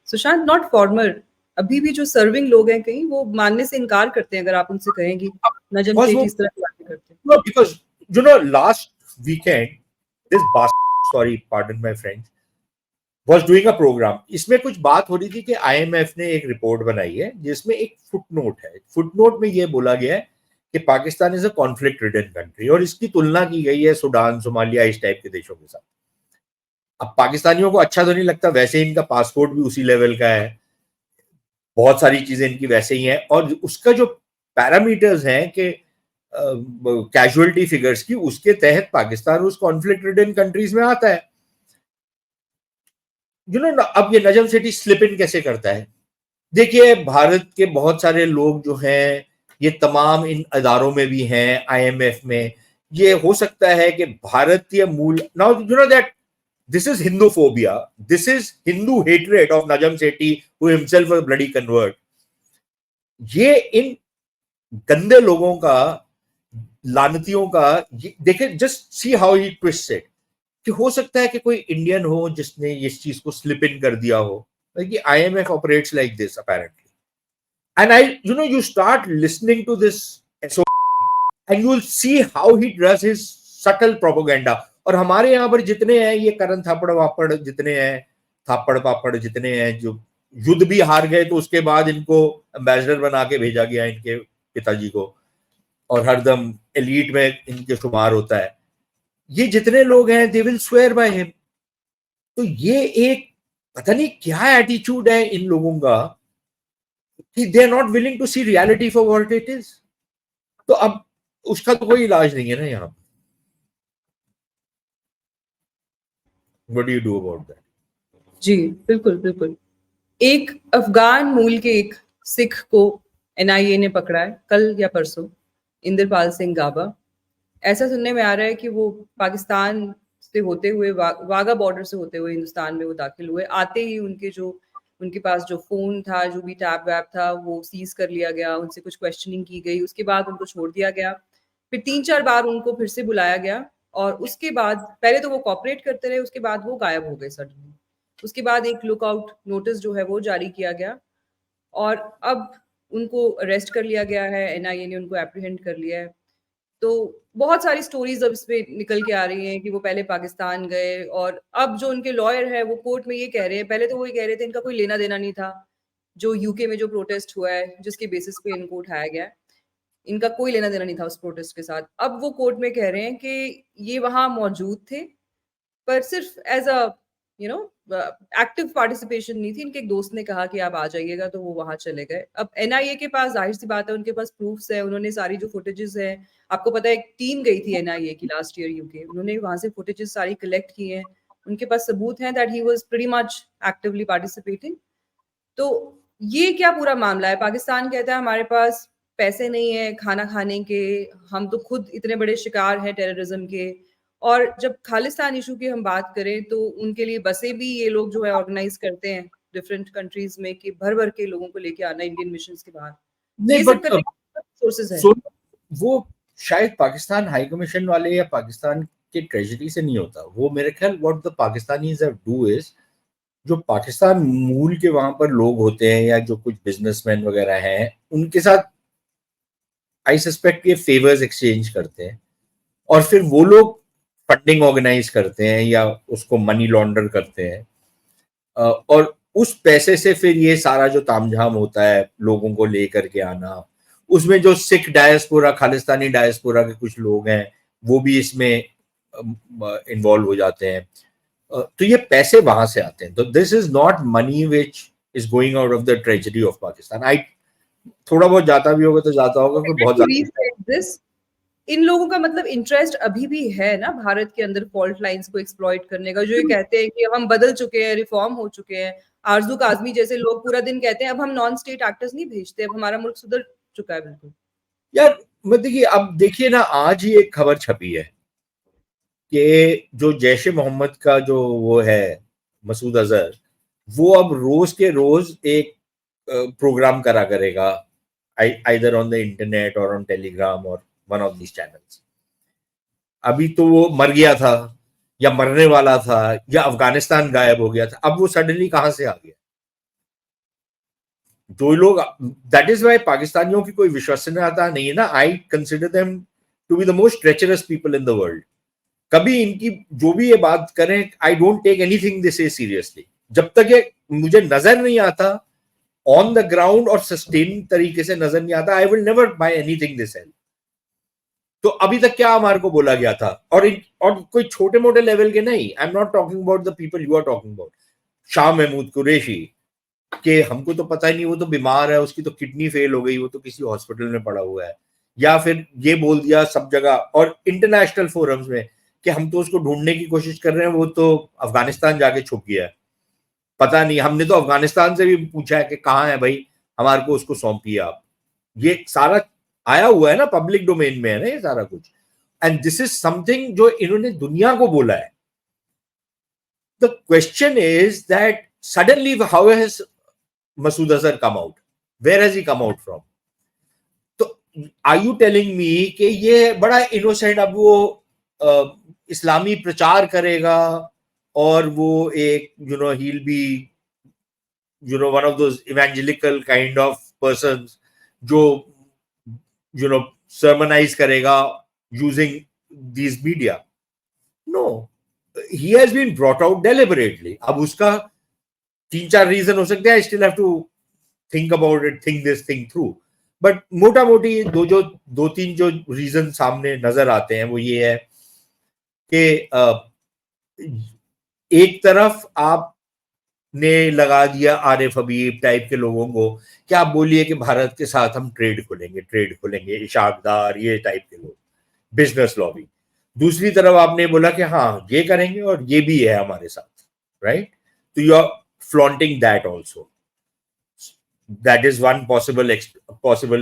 Sushant, not farmer. अभी भी जो सर्विंग लोग हैं कहीं, वो मानने से इनकार करते हैं अगर आप उनसे कहेंगे नजम सेठी इस तरह की बातें करते हैं। No, because last weekend this sorry, pardon my French, was doing a program. इसमें कुछ बात हो रही थी कि IMF ने एक रिपोर्ट बनाई है जिसमें एक फुटनोट है। फुटनोट में ये बोला गया है कि Pakistan is a conflict ridden country, और इसकी तुलना की गई है सूडान, सोमालिया, इस टाइप के देशों के साथ। अब पाकिस्तानियों को अच्छा तो नहीं लगता, वैसे इनका पासपोर्ट भी उसी लेवल का है, बहुत सारी चीजें इनकी वैसे ही हैं, और उसका जो पैरामीटर्स हैं कि कैजुअलिटी फिगर्स की, उसके तहत पाकिस्तान उस कॉन्फ्लिक्ट रिडन कंट्रीज में आता है। अब ये नजम सेठी स्लिप इन कैसे करता है? देखिए, भारत के बहुत सारे लोग जो हैं, ये तमाम इन अदारों में भी हैं, IMF में। ये हो सकता है कि भारतीय मूल, now that this is Hinduphobia, this is Hindu hatred of Najam Sethi, who himself was a bloody convert. ये इन गंदे लोगों का, लानतियों का, देखिए, just see how he twist it, कि हो सकता है कि कोई इंडियन हो जिसने इस चीज को स्लिप इन कर दिया हो। कि IMF operates like this apparently, and you start listening to this and you will see how he does his subtle propaganda. और हमारे यहाँ पर जितने हैं ये करण थापड़ वापड़ जितने हैं, थापड़ पापड़ जितने हैं, जो युद्ध भी हार गए तो उसके बाद इनको एम्बेसडर बना के भेजा गया इनके पिताजी को, और हरदम एलीट में इनके शुमार होता है। ये जितने लोग हैं, they will swear by him. तो ये एक पता नहीं क्या एटीट्यूड है इन लोगों का कि they are not willing to see reality for what it is. तो अब उसका तो कोई इलाज नहीं है ना यहाँ। What do you do about that? जी बिल्कुल बिल्कुल। एक अफगान मूल के एक सिख को NIA ने पकड़ा है कल या परसों, इंद्रपाल सिंह गाबा। ऐसा सुनने में आ रहा है कि वो पाकिस्तान से होते हुए, वाघा बॉर्डर से होते हुए हिंदुस्तान में वो दाखिल हुए। आते ही उनके पास जो फोन था, जो भी टैब वैब था, वो सीज कर लिया गया, उनसे कुछ क्वेश्चनिंग की गई, उसके बाद उनको छोड़ दिया गया। फिर 3-4 बार उनको फिर से बुलाया गया, और उसके बाद पहले तो वो कॉपरेट करते रहे, उसके बाद वो गायब हो गए सडनली। उसके बाद एक लुकआउट नोटिस जो है वो जारी किया गया, और अब उनको अरेस्ट कर लिया गया है, NIA ने उनको एप्रीहेंड कर लिया है। तो बहुत सारी स्टोरीज अब इसमें निकल के आ रही हैं कि वो पहले पाकिस्तान गए, और अब जो उनके लॉयर है वो कोर्ट में ये कह रहे हैं, पहले तो वो ये कह रहे थे इनका कोई लेना देना नहीं था, जो यूके में जो प्रोटेस्ट हुआ है जिसके बेसिस पे इनको उठाया गया है, इनका कोई लेना देना नहीं था उस प्रोटेस्ट के साथ। अब वो कोर्ट में कह रहे हैं कि ये वहां मौजूद थे, पर सिर्फ एज अ एक्टिव पार्टिसिपेशन नहीं थी। इनके एक दोस्त ने कहा कि आप आ जाइएगा, तो वो वहां चले गए। अब NIA के पास जाहिर सी बात है, उनके पास प्रूफ्स है, उन्होंने सारी जो फुटेजेस है, आपको पता है एक टीम गई थी NIA की लास्ट ईयर यूके, उन्होंने वहां से फुटेजेस सारी कलेक्ट की हैं, उनके पास सबूत हैं that he was pretty much actively participating. तो ये क्या पूरा मामला है? पाकिस्तान कहता है हमारे पास पैसे नहीं है खाना खाने के, हम तो खुद इतने बड़े शिकार हैं टेररिज्म के। और जब खालिस्तान इशू की हम बात करें तो उनके लिए बसें भी ये लोग जो है ऑर्गेनाइज करते हैं डिफरेंट कंट्रीज में, कि भर भर के लोगों को लेके आना इंडियन मिशन के बाहर। नहीं, ये सब करने के सोर्सेज है। वो शायद पाकिस्तान हाई कमीशन वाले या पाकिस्तान के ट्रेजरी से नहीं होता। वो मेरे ख्याल what the Pakistanis have do is, जो पाकिस्तान मूल के वहां पर लोग होते हैं या जो कुछ बिजनेसमैन वगैरह हैं, उनके साथ आई सस्पेक्ट ये फेवर्स एक्सचेंज करते हैं, और फिर वो लोग फंडिंग ऑर्गेनाइज करते हैं या उसको मनी लॉन्डर करते हैं, और उस पैसे से फिर ये सारा जो तामझाम होता है लोगों को लेकर के आना, उसमें जो सिख डायस्पोरा, खालिस्तानी डायस्पोरा के कुछ लोग हैं वो भी इसमें इन्वॉल्व हो जाते हैं। तो ये पैसे वहां से आते हैं। तो this is not money which is going out of the treasury of Pakistan. थोड़ा बहुत जाता भी होगा तो जाता होगा, कोई बहुत दिस इन लोगों का मतलब इंटरेस्ट अभी भी है ना भारत के अंदर फॉल्ट लाइंस को एक्सप्लॉइट करने का, जो ये कहते हैं कि अब हम बदल चुके हैं, रिफॉर्म हो चुके हैं। आरजू काजमी जैसे लोग पूरा दिन कहते हैं अब हम नॉन स्टेट एक्टर्स नहीं भेजते, अब हमारा मुल्क सुधर चुका है बिल्कुल। यार मतलब कि अब देखिए ना, आज ही एक खबर छपी है कि जो जैश ए मोहम्मद का जो वो है मसूद अजहर, वो अब रोज के रोज एक प्रोग्राम करा करेगा, आइदर ऑन द इंटरनेट और ऑन टेलीग्राम और वन ऑफ दीज चैनल्स। अभी तो वो मर गया था या मरने वाला था या अफगानिस्तान गायब हो गया था, अब वो सडनली कहां से आ गया? जो लोग, दैट इज वाई पाकिस्तानियों की कोई विश्वसनीयता नहीं है ना। I consider them to be the most treacherous people in the world. कभी इनकी जो भी ये बात करें, I don't take anything this is seriously. जब तक ये मुझे नजर नहीं आता ऑन द ग्राउंड और सस्टेन तरीके से नजर नहीं आता, I will never buy anything this help. तो अभी तक क्या हमारे को बोला गया था? और कोई छोटे मोटे लेवल के नहीं, I am not talking about the people you are talking about. Shah Mahmood Qureshi के हमको तो पता ही नहीं, वो तो बीमार है, उसकी तो किडनी फेल हो गई, वो तो किसी हॉस्पिटल में पड़ा हुआ है। या फिर ये बोल दिया सब जगह और इंटरनेशनल फोरम्स में कि हम तो उसको ढूंढने की कोशिश कर रहे हैं, वो तो अफगानिस्तान जाके छुप गया है। पता नहीं, हमने तो अफगानिस्तान से भी पूछा है कि कहाँ है भाई, हमारे को उसको सौंपिए आप। ये सारा आया हुआ है ना, पब्लिक डोमेन में है ना ये सारा कुछ। एंड दिस इज समथिंग जो इन्होंने दुनिया को बोला है। The question is that suddenly how has Masood Azhar come out? Where has he come out from? तो are you telling me कि ये बड़ा इनोसेंट अब वो इस्लामी प्रचार करेगा और वो एक he'll be one of those evangelical kind of persons जो sermonize करेगा using these media? No, he has been brought out deliberately. अब उसका 3-4 रीजन हो सकते हैं, I still have to think about it, think this thing through. But मोटा मोटी दो तीन जो रीजन सामने नजर आते हैं वो ये है कि एक तरफ आपने लगा दिया आरिफ हबीब टाइप के लोगों को कि आप बोलिए कि भारत के साथ हम ट्रेड खोलेंगे, इशाकदार ये टाइप के लोग, बिजनेस लॉबी। दूसरी तरफ आपने बोला कि हाँ ये करेंगे और ये भी है हमारे साथ, राइट? तो you are flaunting that also. That is one possible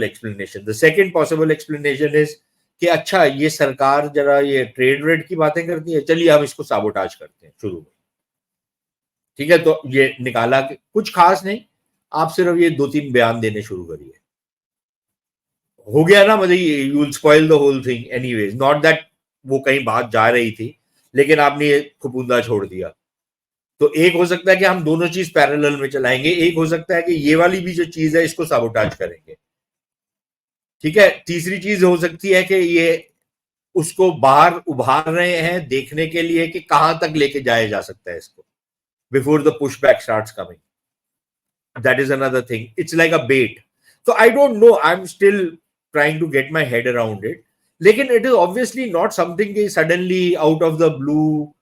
explanation. The second possible explanation is कि अच्छा ये सरकार जरा ये ट्रेड रेड की बातें करती है, चलिए हम इसको साबोटाज करते हैं शुरू में। ठीक है, तो ये निकाला कि कुछ खास नहीं, आप सिर्फ ये 2-3 बयान देने शुरू करिए, हो गया ना। मतलब you will spoil the whole thing anyways. Not that वो कहीं बात जा रही थी, लेकिन आपने ये फुफुंदा छोड़ दिया। तो एक हो सकता है कि हम दोनों चीज पैरेलल में चलाएंगे, एक हो सकता है कि ये वाली भी जो चीज है इसको साबोटाज करेंगे। ठीक है, तीसरी चीज हो सकती है कि ये उसको बाहर उभार रहे हैं देखने के लिए कि कहां तक लेके जाया जा सकता है इसको, before the push back starts coming. That is another thing, it's like a bet. तो I don't know, I am still trying to get my head around it. लेकिन it is obviously not something suddenly out of the blue,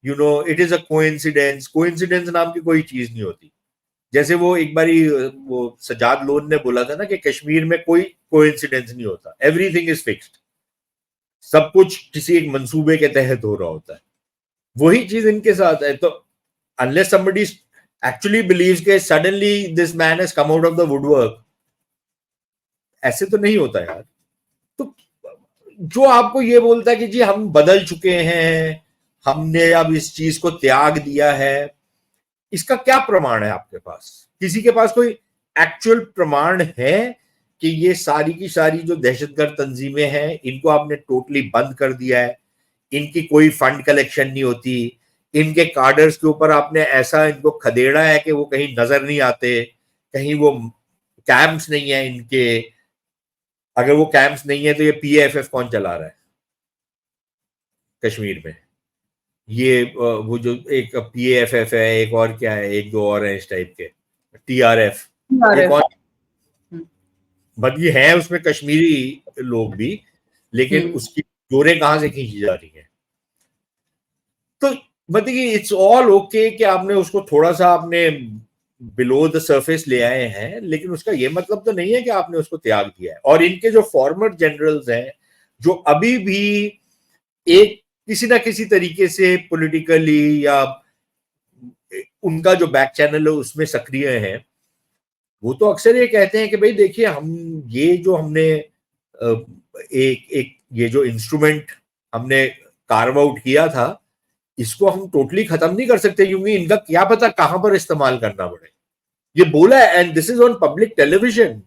it is a coincidence नाम की कोई चीज नहीं होती। जैसे वो एक बारी वो सजाद लोन ने बोला था ना कि कश्मीर में कोई कोइंसिडेंस नहीं होता, एवरीथिंग इज फिक्स्ड, सब कुछ किसी एक मंसूबे के तहत हो रहा होता है। वही चीज इनके साथ है। तो अनलेस समबडी एक्चुअली बिलीव्स के suddenly this man has come out of the woodwork, ऐसे तो नहीं होता यार। तो जो आपको ये बोलता है कि जी हम बदल चुके हैं, हमने अब इस चीज को त्याग दिया है, इसका क्या प्रमाण है आपके पास? किसी के पास कोई एक्चुअल प्रमाण है कि ये सारी की सारी जो दहशतगर्द तंजीमें हैं इनको आपने टोटली बंद कर दिया है, इनकी कोई फंड कलेक्शन नहीं होती, इनके कार्डर्स के ऊपर आपने ऐसा इनको खदेड़ा है कि वो कहीं नजर नहीं आते, कहीं वो कैंप्स नहीं है इनके? अगर वो कैंप्स नहीं है तो ये पीएफएफ कौन चला रहा है कश्मीर में? ये वो जो एक पीएफएफ है, एक और क्या है, एक दो और है इस टाइप के, टीआरएफ, एक और बदली है उसमें कश्मीरी लोग भी, लेकिन उसकी जोरें कहां से खींची जा रही हैं? तो मतलब कि इट्स ऑल ओके कि आपने उसको थोड़ा सा आपने बिलो द सरफेस ले आए हैं, लेकिन उसका ये मतलब तो नहीं है कि आपने उसको त्याग दिया है। और इनके जो फॉर्मर जनरल्स हैं जो अभी भी एक किसी ना किसी तरीके से पॉलिटिकली या उनका जो बैक चैनल है उसमें सक्रिय है, वो तो अक्सर ये कहते हैं कि भाई देखिए, हम ये जो हमने एक एक ये जो इंस्ट्रूमेंट हमने कार्व आउट किया था, इसको हम टोटली खत्म नहीं कर सकते, क्योंकि इनका क्या पता कहां पर इस्तेमाल करना पड़े। ये बोला है, and this is on public television,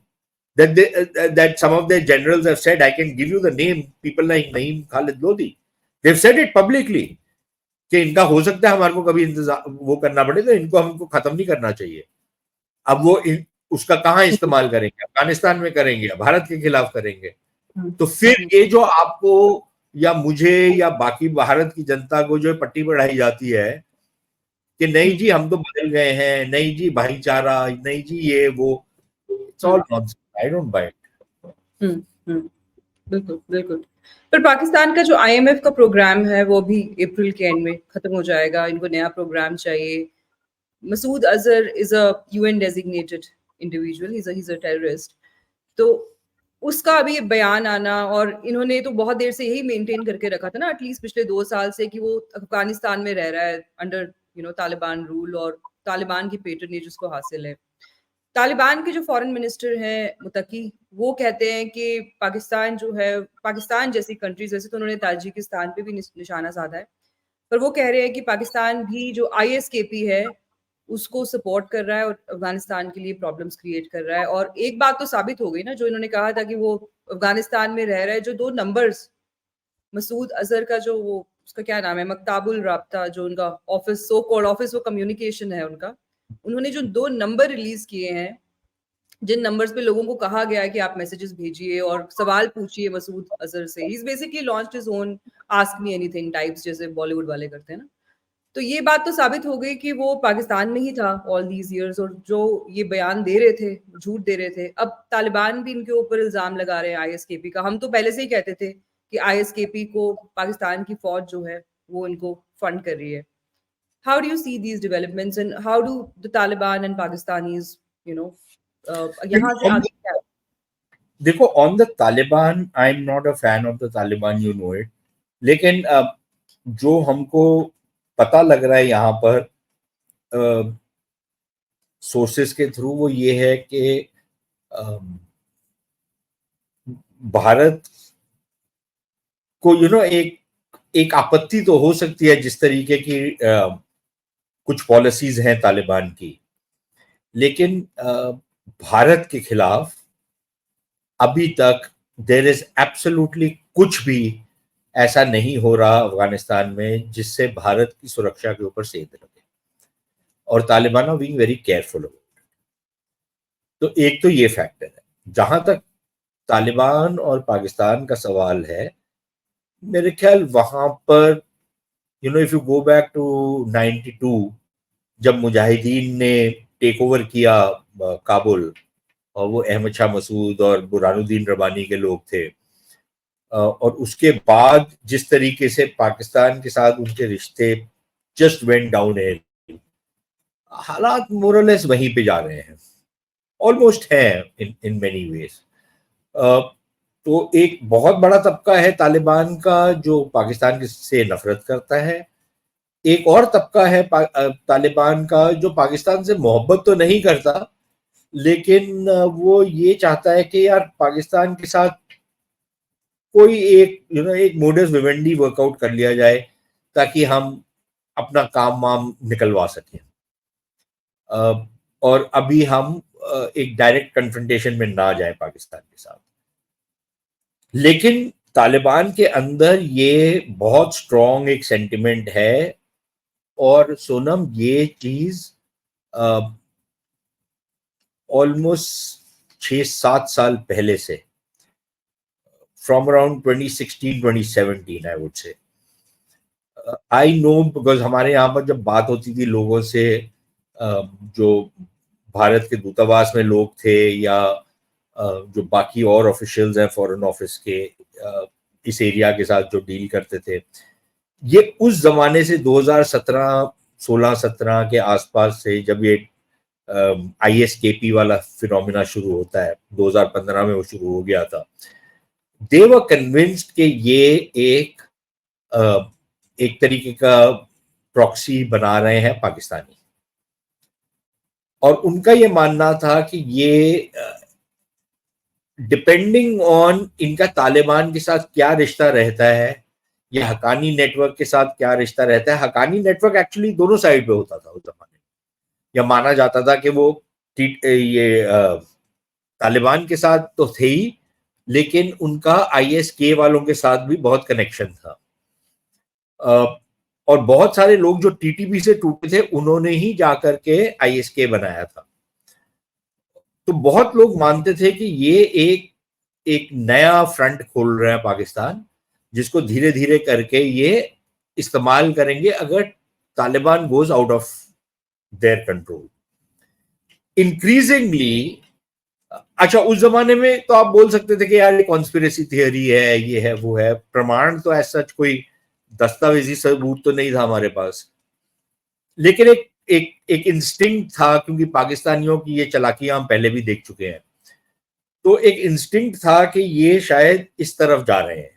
that some of their generals have said, I can give you the name, people like Naeem Khalid Lodi, they've said it publicly कि इनका हो सकता है हमारे को कभी इंतजाम वो करना पड़े, तो इनको हमको खत्म नहीं करना चाहिए। अब वो उसका कहाँ इस्तेमाल करेंगे? अफगानिस्तान में करेंगे, भारत के खिलाफ करेंगे। तो फिर ये जो आपको या मुझे या बाकी भारत की जनता को जो पट्टी पढ़ाई जाती है कि नहीं जी हम तो बदल गए हैं, नहीं जी भाईचारा, नहीं जी ये वो, it's all nonsense, I don't buy it. बिल्कुल बिल्कुल। पर पाकिस्तान का जो IMF का प्रोग्राम है वो भी अप्रैल के एंड में खत्म हो जाएगा, इनको नया प्रोग्राम चाहिए। Masood Azhar is a UN designated individual, he's a terrorist। तो उसका अभी बयान आना, और इन्होंने तो बहुत देर से यही मेंटेन करके रखा था ना, एटलीस्ट पिछले 2 साल से, कि वो अफगानिस्तान में रह रहा है अंडर तालिबान रूल, और तालिबान की पेटर्नेज उसको हासिल है। तालिबान के जो फॉरेन मिनिस्टर हैं मुतकी, वो कहते हैं कि पाकिस्तान जो है, पाकिस्तान जैसी कंट्रीज, वैसे तो उन्होंने ताजिकिस्तान पे भी निशाना साधा है, पर वो कह रहे हैं कि पाकिस्तान भी जो ISKP है उसको सपोर्ट कर रहा है और अफगानिस्तान के लिए प्रॉब्लम्स क्रिएट कर रहा है। और एक बात तो साबित हो गई ना, जो इन्होंने कहा था कि वो अफगानिस्तान में रह रहा है, जो 2 नंबर्स मसूद अजहर का, जो वो उसका क्या नाम है, मकताबुल राब्ता, जो उनका ऑफिस, सो कॉल्ड ऑफिस वो कम्युनिकेशन है उनका, उन्होंने जो 2 नंबर रिलीज किए हैं, जिन नंबर्स पे लोगों को कहा गया है कि आप मैसेजेस भेजिए और सवाल पूछिए मसूद अजहर से, he is basically launched his own ask me anything types, जैसे बॉलीवुड वाले करते हैं ना। तो ये बात तो साबित हो गई कि वो पाकिस्तान में ही था ऑल दीज इयर्स, और जो ये बयान दे रहे थे, झूठ दे रहे थे। अब तालिबान भी इनके ऊपर इल्जाम लगा रहे हैं ISKP का। हम तो पहले से ही कहते थे कि ISKP को पाकिस्तान की फौज जो है वो इनको फंड कर रही है। How do you see these developments, and how do the Taliban and Pakistanis यहाँ से आगे क्या? देखो, on the Taliban, I am not a fan of the Taliban, you know it, लेकिन जो हमको पता लग रहा है यहाँ पर सोर्सेस के थ्रू, वो ये है कि भारत को एक आपत्ति तो हो सकती है जिस तरीके की कुछ पॉलिसीज हैं तालिबान की, लेकिन भारत के खिलाफ अभी तक देयर इज एब्सोल्युटली कुछ भी ऐसा नहीं हो रहा अफगानिस्तान में जिससे भारत की सुरक्षा के ऊपर सेंध लगे, और Taliban are being very careful about it. तो एक तो ये फैक्टर है। जहां तक तालिबान और पाकिस्तान का सवाल है, मेरे ख्याल वहां पर if you go back to 92, जब मुजाहिदीन ने टेक ओवर किया काबुल, और वो अहमद शाह मसूद और बुरहानुद्दीन रब्बानी के लोग थे, और उसके बाद जिस तरीके से पाकिस्तान के साथ उनके रिश्ते जस्ट वेंट डाउन हिल, हालात मोरलेस वहीं पे जा रहे हैं, ऑलमोस्ट है इन मेनी वेज। तो एक बहुत बड़ा तबका है तालिबान का जो पाकिस्तान से नफरत करता है, एक और तबका है तालिबान का जो पाकिस्तान से मोहब्बत तो नहीं करता, लेकिन वो ये चाहता है कि यार पाकिस्तान के साथ कोई एक मोडस विवेंडी वर्कआउट कर लिया जाए ताकि हम अपना काम वाम निकलवा सकें, और अभी हम एक डायरेक्ट कन्फ्रंटेशन में ना जाए पाकिस्तान के साथ। लेकिन तालिबान के अंदर ये बहुत स्ट्रॉन्ग एक सेंटिमेंट है, और सोनम ये चीज ऑलमोस्ट 6-7 साल पहले से, फ्रॉम अराउंड 2016-2017 आई वुड से, आई नो, बिकॉज हमारे यहाँ पर जब बात होती थी लोगों से, जो भारत के दूतावास में लोग थे या जो बाकी और ऑफिशियल्स हैं फॉरेन ऑफिस के, इस एरिया के साथ जो डील करते थे, ये उस जमाने से 2017 के आसपास से, जब ये ISKP वाला फिनोमिना शुरू होता है, 2015 में वो शुरू हो गया था, दे वर कन्विंस्ड कि ये एक तरीके का प्रॉक्सी बना रहे हैं पाकिस्तानी, और उनका ये मानना था कि ये डिपेंडिंग ऑन इनका तालिबान के साथ क्या रिश्ता रहता है या हकानी नेटवर्क के साथ क्या रिश्ता रहता है। हकानी नेटवर्क एक्चुअली दोनों साइड पे होता था उस जमाने में, या माना जाता था कि वो ये तालिबान के साथ तो थे ही, लेकिन उनका आईएसके वालों के साथ भी बहुत कनेक्शन था। और बहुत सारे लोग जो टीटीपी से टूटे थे उन्होंने ही जाकर के आईएसके बनाया था। तो बहुत लोग मानते थे कि ये एक नया फ्रंट खोल रहा है पाकिस्तान, जिसको धीरे धीरे करके ये इस्तेमाल करेंगे अगर Taliban goes out of their control. Increasingly, अच्छा उस जमाने में तो आप बोल सकते थे कि यार ये कॉन्स्पिरेसी थियरी है, ये है वो है, प्रमाण तो ऐसा कोई दस्तावेजी सबूत तो नहीं था हमारे पास, लेकिन एक इंस्टिंक्ट था, क्योंकि पाकिस्तानियों की ये चालाकियां हम पहले भी देख चुके हैं, तो एक इंस्टिंक्ट था कि ये शायद इस तरफ जा रहे हैं।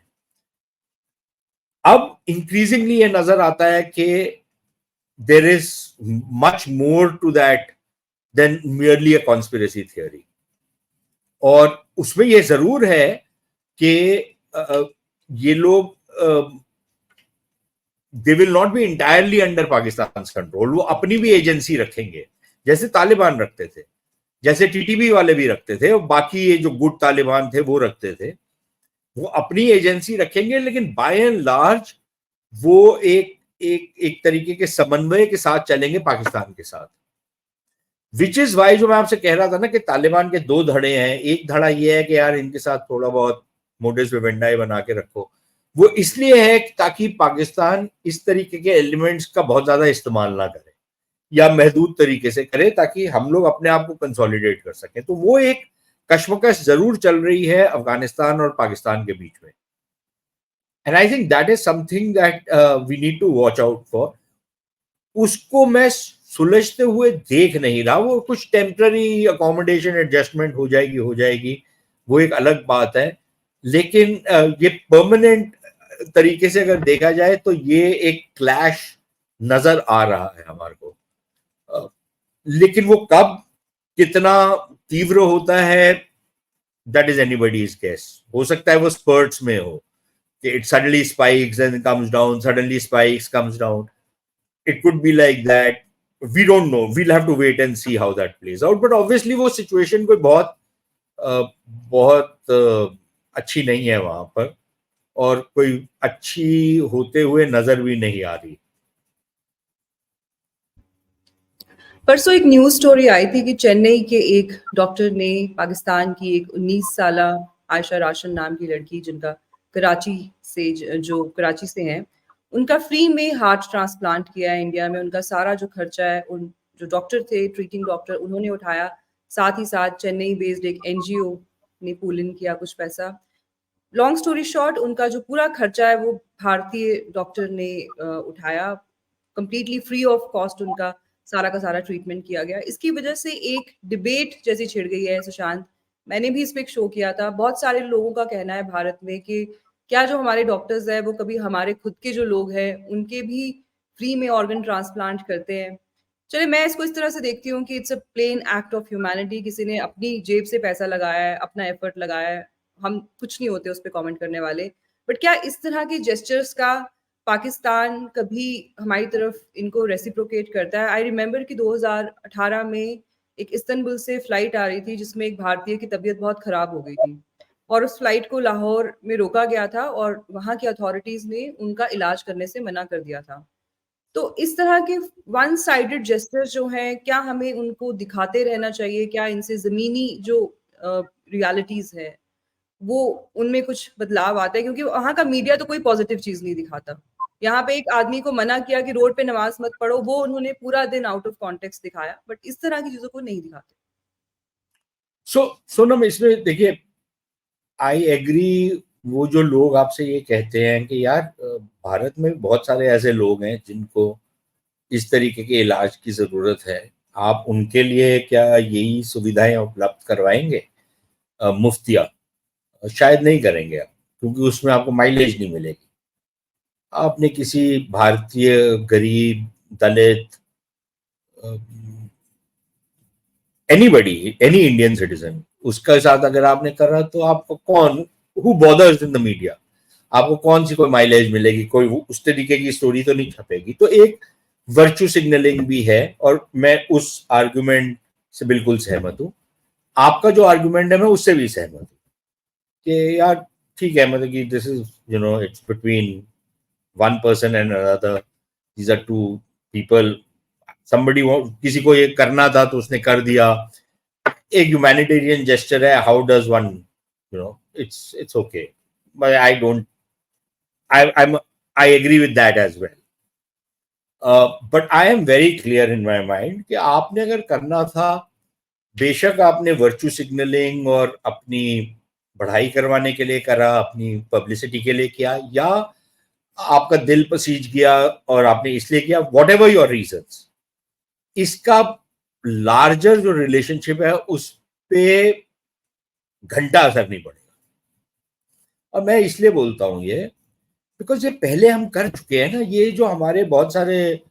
अब इंक्रीजिंगली ये नजर आता है कि there is much more to that than merely a conspiracy theory. और उसमें ये जरूर है कि ये लोग they will not be entirely under Pakistan control. वो अपनी भी एजेंसी रखेंगे, जैसे तालिबान रखते थे, जैसे टीटीपी वाले भी रखते थे, और बाकी ये जो गुट तालिबान थे वो रखते थे। वो अपनी एजेंसी रखेंगे, लेकिन बाय एंड लार्ज वो एक तरीके के समन्वय के साथ चलेंगे पाकिस्तान के साथ। विच इज वाई, जो मैं आपसे कह रहा था ना कि तालिबान के दो धड़े हैं। एक धड़ा ये है कि यार इनके साथ थोड़ा बहुत मोडिस विवेंडाई बना के रखो, वो इसलिए है ताकि पाकिस्तान इस तरीके के एलिमेंट्स का बहुत ज्यादा इस्तेमाल ना करे, या महदूद तरीके से करे, ताकि हम लोग अपने आप को कंसोलिडेट कर सकें। तो वो एक कश्मकश जरूर चल रही है अफगानिस्तान और पाकिस्तान के बीच में, and I think that is something that we need to watch out for. उसको मैं सुलझते हुए देख नहीं रहा। वो कुछ टेम्पररी अकोमोडेशन एडजस्टमेंट हो जाएगी, वो एक अलग बात है, लेकिन ये परमानेंट तरीके से अगर देखा जाए तो ये एक क्लैश नजर आ रहा है हमारे को। लेकिन वो कब कितना तीव्र होता है, दैट इज एनीबॉडीज गेस। हो सकता है वो स्पर्ट्स में हो, कि it suddenly spikes and comes down, suddenly spikes comes down. It could be like that. We don't know. We'll have to wait and see how that plays out. But obviously वो situation कोई बहुत अच्छी नहीं है वहां पर, और कोई अच्छी होते हुए नजर भी नहीं आ रही। परसों एक न्यूज स्टोरी आई थी कि चेन्नई के एक डॉक्टर ने पाकिस्तान की एक 19 साला आयशा राशन नाम की लड़की, जिनका जो कराची से हैं, उनका फ्री में हार्ट ट्रांसप्लांट किया है इंडिया में। उनका सारा जो खर्चा है उन जो डॉक्टर थे, ट्रीटिंग डॉक्टर, उन्होंने उठाया। साथ ही साथ चेन्नई बेस्ड एक एनजीओ ने पूल इन किया कुछ पैसा। लॉन्ग स्टोरी शॉर्ट, उनका जो पूरा खर्चा है वो भारतीय डॉक्टर ने उठाया। कंप्लीटली फ्री ऑफ कॉस्ट उनका सारा का सारा ट्रीटमेंट किया गया। इसकी वजह से एक डिबेट जैसी छिड़ गई है सुशांत। मैंने भी इस पे एक शो किया था। बहुत सारे लोगों का कहना है भारत में कि क्या जो हमारे डॉक्टर्स हैं वो कभी हमारे खुद के जो लोग हैं उनके भी फ्री में ऑर्गन ट्रांसप्लांट करते हैं। चलिए, मैं इसको इस तरह से देखती हूँ कि it's a plain act of humanity. किसी ने अपनी जेब से पैसा लगाया है, अपना एफर्ट लगाया है, हम कुछ नहीं होते उस पर कॉमेंट करने वाले। बट क्या इस तरह के जेस्चर्स का पाकिस्तान कभी हमारी तरफ इनको रेसिप्रोकेट करता है? आई रिमेंबर कि 2018 में एक इस्तांबुल से फ्लाइट आ रही थी जिसमें एक भारतीय की तबीयत बहुत खराब हो गई थी, और उस फ्लाइट को लाहौर में रोका गया था और वहां की अथॉरिटीज ने उनका इलाज करने से मना कर दिया था। तो इस तरह के वन साइडेड जेस्चर्स जो हैं, क्या हमें उनको दिखाते रहना चाहिए? क्या इनसे ज़मीनी जो रियलिटीज़ है, वो उनमें कुछ बदलाव आता है? क्योंकि वहाँ का मीडिया तो कोई पॉजिटिव चीज़ नहीं दिखाता। यहाँ पे एक आदमी को मना किया कि रोड पे नमाज़ मत पढ़ो, वो उन्होंने पूरा दिन आउट ऑफ कॉन्टेक्स्ट दिखाया, बट इस तरह की चीज़ों को नहीं दिखाते। सोनम, इसमें देखिए, आई एग्री। वो जो लोग आपसे ये कहते हैं कि यार भारत में बहुत सारे ऐसे लोग हैं जिनको इस तरीके के इलाज की जरूरत है, आप उनके लिए क्या यही सुविधाएं उपलब्ध करवाएंगे मुफ्तिया? शायद नहीं करेंगे आप, क्योंकि उसमें आपको माइलेज नहीं मिलेगी। आपने किसी भारतीय गरीब, दलित, एनीबडी, एनी इंडियन सिटीजन, उसके साथ अगर आपने करा तो आपको कौन, who bothers in the media, आपको कौन सी कोई माइलेज मिलेगी, कोई उस तरीके की स्टोरी तो नहीं छपेगी। तो एक वर्च्यू सिग्नलिंग भी है, और मैं उस आर्गुमेंट से बिल्कुल सहमत हूं। आपका जो आर्गुमेंट है मैं उससे भी सहमत हूं कि यार ठीक है, मतलब कि this is it's between one person and another, these are two people, somebody किसी को ये करना था तो उसने कर दिया, एक ह्यूमैनिटेरियन जेस्चर है, how does one it's okay, but I don't, I agree with that as well, but I am very clear in my mind कि आपने अगर करना था, बेशक आपने वर्च्यू सिग्नलिंग और अपनी बढ़ाई करवाने के लिए करा, अपनी पब्लिसिटी के लिए किया, या आपका दिल पसीज गया और आपने इसलिए किया, वॉट एवर योर रीजंस, इसका लार्जर जो रिलेशनशिप है उस पे घंटा असर नहीं पड़ेगा। और मैं इसलिए बोलता हूं ये, बिकॉज ये पहले हम कर चुके हैं ना, ये जो हमारे बहुत सारे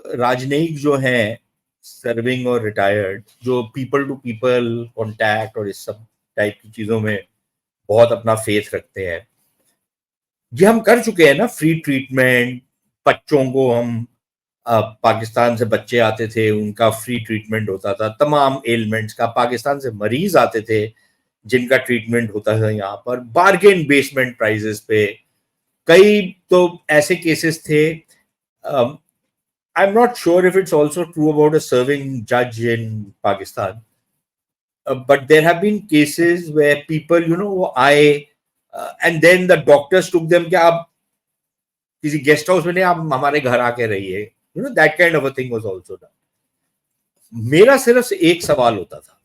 राजनयिक जो हैं, सर्विंग और रिटायर्ड, जो पीपल टू पीपल कांटेक्ट और इस सब टाइप की चीजों में बहुत अपना फेथ रखते हैं, ये हम कर चुके हैं ना। फ्री ट्रीटमेंट, बच्चों को हम पाकिस्तान से बच्चे आते थे, उनका फ्री ट्रीटमेंट होता था, तमाम एलिमेंट्स का, पाकिस्तान से मरीज आते थे जिनका ट्रीटमेंट होता था यहाँ पर बार्गेन बेसमेंट प्राइजेस पे। कई तो ऐसे केसेस थे, I am not sure if it's also true about a serving जज in Pakistan, but there have been cases where people वो आए and then the doctors took them कि आप किसी गेस्ट हाउस में नहीं, आप हमारे घर आके रहिए, that kind of a thing was also done. मेरा सिर्फ एक सवाल होता था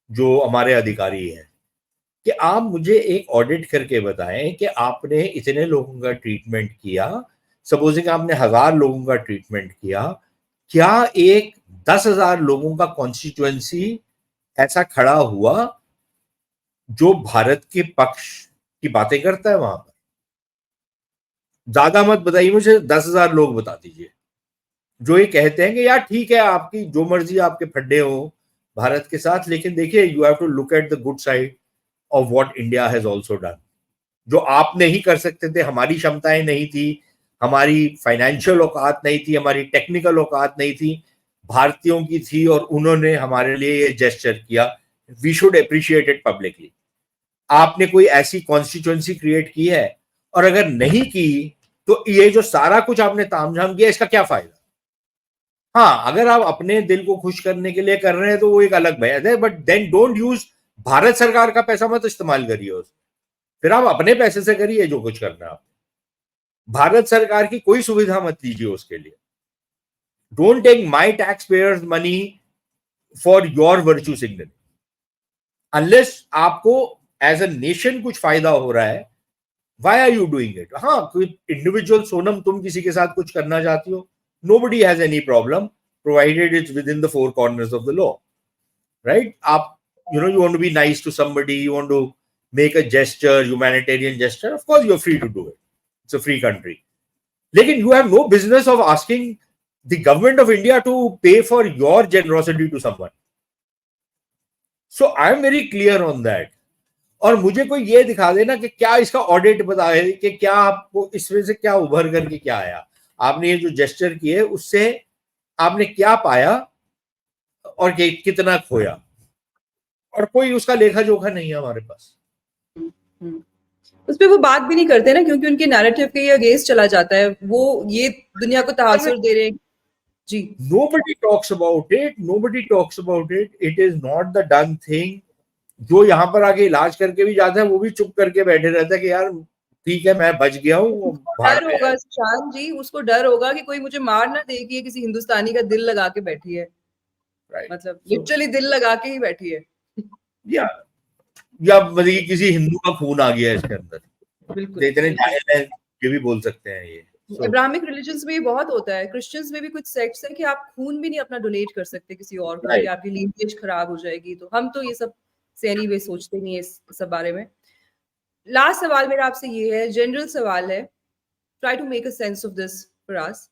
जो हमारे अधिकारी हैं, कि आप मुझे एक ऑडिट करके बताएं कि आपने इतने लोगों का ट्रीटमेंट किया, सपोजिंग आपने 1000 लोगों का ट्रीटमेंट किया, क्या एक 10,000 लोगों का कॉन्स्टिट्यूएंसी ऐसा खड़ा हुआ जो भारत के पक्ष की बातें करता है वहां पर? ज्यादा मत बताइए मुझे, 10,000 लोग बता दीजिए जो ये कहते हैं कि यार ठीक है, आपकी जो मर्जी आपके फड्डे हो भारत के साथ, लेकिन देखिए you have to look at the good side of what India has also done, जो आप नहीं कर सकते थे, हमारी क्षमताएं नहीं थी, हमारी फाइनेंशियल औकात नहीं थी, हमारी टेक्निकल औकात नहीं थी, भारतीयों की थी, और उन्होंने हमारे लिए ये जेस्चर किया। We should appreciate it publicly. आपने कोई ऐसी कॉन्स्टिट्यूएंसी क्रिएट की है? और अगर नहीं की तो ये जो सारा कुछ आपने तामझाम किया, इसका क्या फायदा? हाँ, अगर आप अपने दिल को खुश करने के लिए कर रहे हैं तो वो एक अलग बहस है, but then don't use Bharat सरकार का पैसा मत इस्तेमाल करिए उस, फिर आप अपने पैसे से करिए जो कुछ करना है। आप भारत सरकार की कोई सुविधा मत लीजिए उसके लिए। Don't take my tax payers money for your virtue signal, unless आपको एज अ नेशन कुछ फायदा हो रहा है। Why are you doing it? हाँ, कोई इंडिविजुअल सोनम तुम किसी के साथ कुछ करना चाहती हो, nobody has any problem provided it's within the four corners of the law, right? Up, you want to be nice to somebody, you want to make a gesture, humanitarian gesture, of course you're free to do it. It's a free country. Lekin you have no business of asking the government of India to pay for your generosity to someone. So I am very clear on that. और मुझे कोई ये दिखा देना कि क्या इसका audit बताए कि क्या आपको इसमें से क्या उभर करके क्या आया, आपने ये जो जेस्चर किए उससे आपने क्या पाया और कितना खोया, और कोई उसका लेखा जोखा नहीं है हमारे पास। उस पे वो बात भी नहीं करते ना, क्योंकि उनके नैरेटिव के ये अगेंस्ट चला जाता है, वो ये दुनिया को तहासुर दे रहे हैं। जी, nobody talks about it, nobody talks about it, it is not the done thing। जो यहाँ पर आके इलाज करके भी जाता है वो भी चुप करके बैठे रहता है कि यार ठीक है मैं बच गया हूँ। डर होगा सुशांत जी, उसको डर होगा कि कोई मुझे मार ना दे कि ये किसी हिंदुस्तानी का दिल लगा के बैठी है, मतलब लिटरली दिल लगा के ही बैठी है, या मतलब किसी हिंदू का खून आ गया इसके अंदर, बिल्कुल इतने जाहिल है ये भी बोल सकते हैं। ये इब्राहिमिक रिलीजन्स में बहुत होता है, क्रिश्चियंस में भी कुछ सेक्ट्स हैं कि आप खून भी नहीं अपना डोनेट कर सकते किसी और का, कि आपकी लीनिएज खराब हो जाएगी। तो हम तो ये सब से एनीवे सोचते नहीं है इस सब बारे में। लास्ट सवाल मेरा आपसे ये है, जनरल सवाल है, try to make a sense of this for us.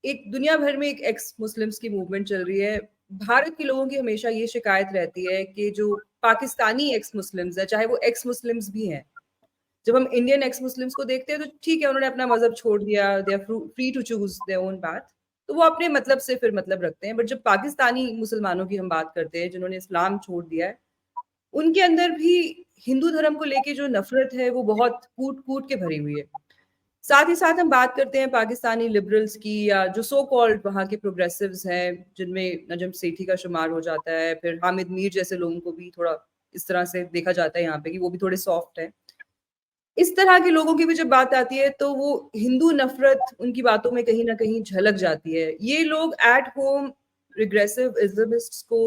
एक दुनिया भर में एक एक्स मुस्लिम्स की मूवमेंट चल रही है। भारत के लोगों की हमेशा ये शिकायत रहती है कि जो पाकिस्तानी एक्स मुस्लिम्स है, चाहे वो एक्स मुस्लिम्स भी हैं, जब हम इंडियन एक्स मुस्लिम्स को देखते हैं तो ठीक है, उन्होंने अपना मजहब छोड़ दिया, they are free to choose their own path, तो वो अपने मतलब से फिर मतलब रखते हैं। बट जब पाकिस्तानी मुसलमानों की हम बात करते हैं जिन्होंने इस्लाम छोड़ दिया है, उनके अंदर भी हिंदू धर्म को लेके जो नफरत है वो बहुत कूट कूट के भरी हुई है। साथ ही साथ हम बात करते हैं पाकिस्तानी लिबरल्स की, या जो सो कॉल्ड वहाँ के प्रोग्रेसिव्स हैं, जिनमें नजम सेठी का शुमार हो जाता है, फिर हामिद मीर जैसे लोगों को भी थोड़ा इस तरह से देखा जाता है यहाँ पे कि वो भी थोड़े सॉफ्ट है। इस तरह के लोगों की भी जब बात आती है तो वो हिंदू नफरत उनकी बातों में कहीं ना कहीं झलक जाती है। ये लोग एट होम रिग्रेसिव इस्लामिस्ट्स को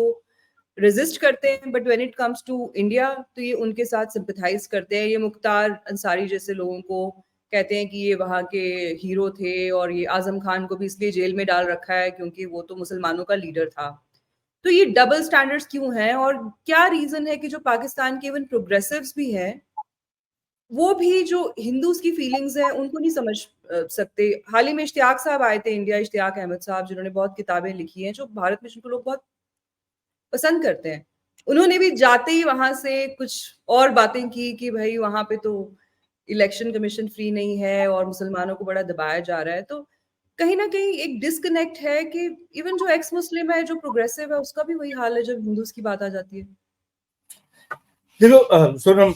रेजिस्ट करते हैं, but when it comes to India तो ये उनके साथ सिंपथाइज करते हैं। ये मुख्तार अंसारी जैसे लोगों को कहते हैं कि ये वहाँ के हीरो थे, और ये आजम खान को भी इसलिए जेल में डाल रखा है क्योंकि वो तो मुसलमानों का लीडर था। तो ये डबल स्टैंडर्ड्स क्यों हैं, और क्या रीजन है कि जो पाकिस्तान के इवन प्रोग्रेसिव्स भी हैं वो भी जो हिंदूज की फीलिंग्स हैं उनको नहीं समझ सकते। हाल ही में इश्तियाक साहब आए थे इंडिया, इश्तियाक अहमद साहब, जिन्होंने बहुत किताबें लिखी हैं जो भारत में जिनको लोग बहुत पसंद करते हैं। उन्होंने भी जाते ही वहां से कुछ और बातें की कि भाई वहां पे तो इलेक्शन कमीशन फ्री नहीं है और मुसलमानों को बड़ा दबाया जा रहा है। तो कहीं ना कहीं एक डिस्कनेक्ट है कि इवन जो एक्स मुस्लिम है, जो प्रोग्रेसिव है, उसका भी वही हाल है जब हिंदूज की बात आ जाती है। देखो Sonam,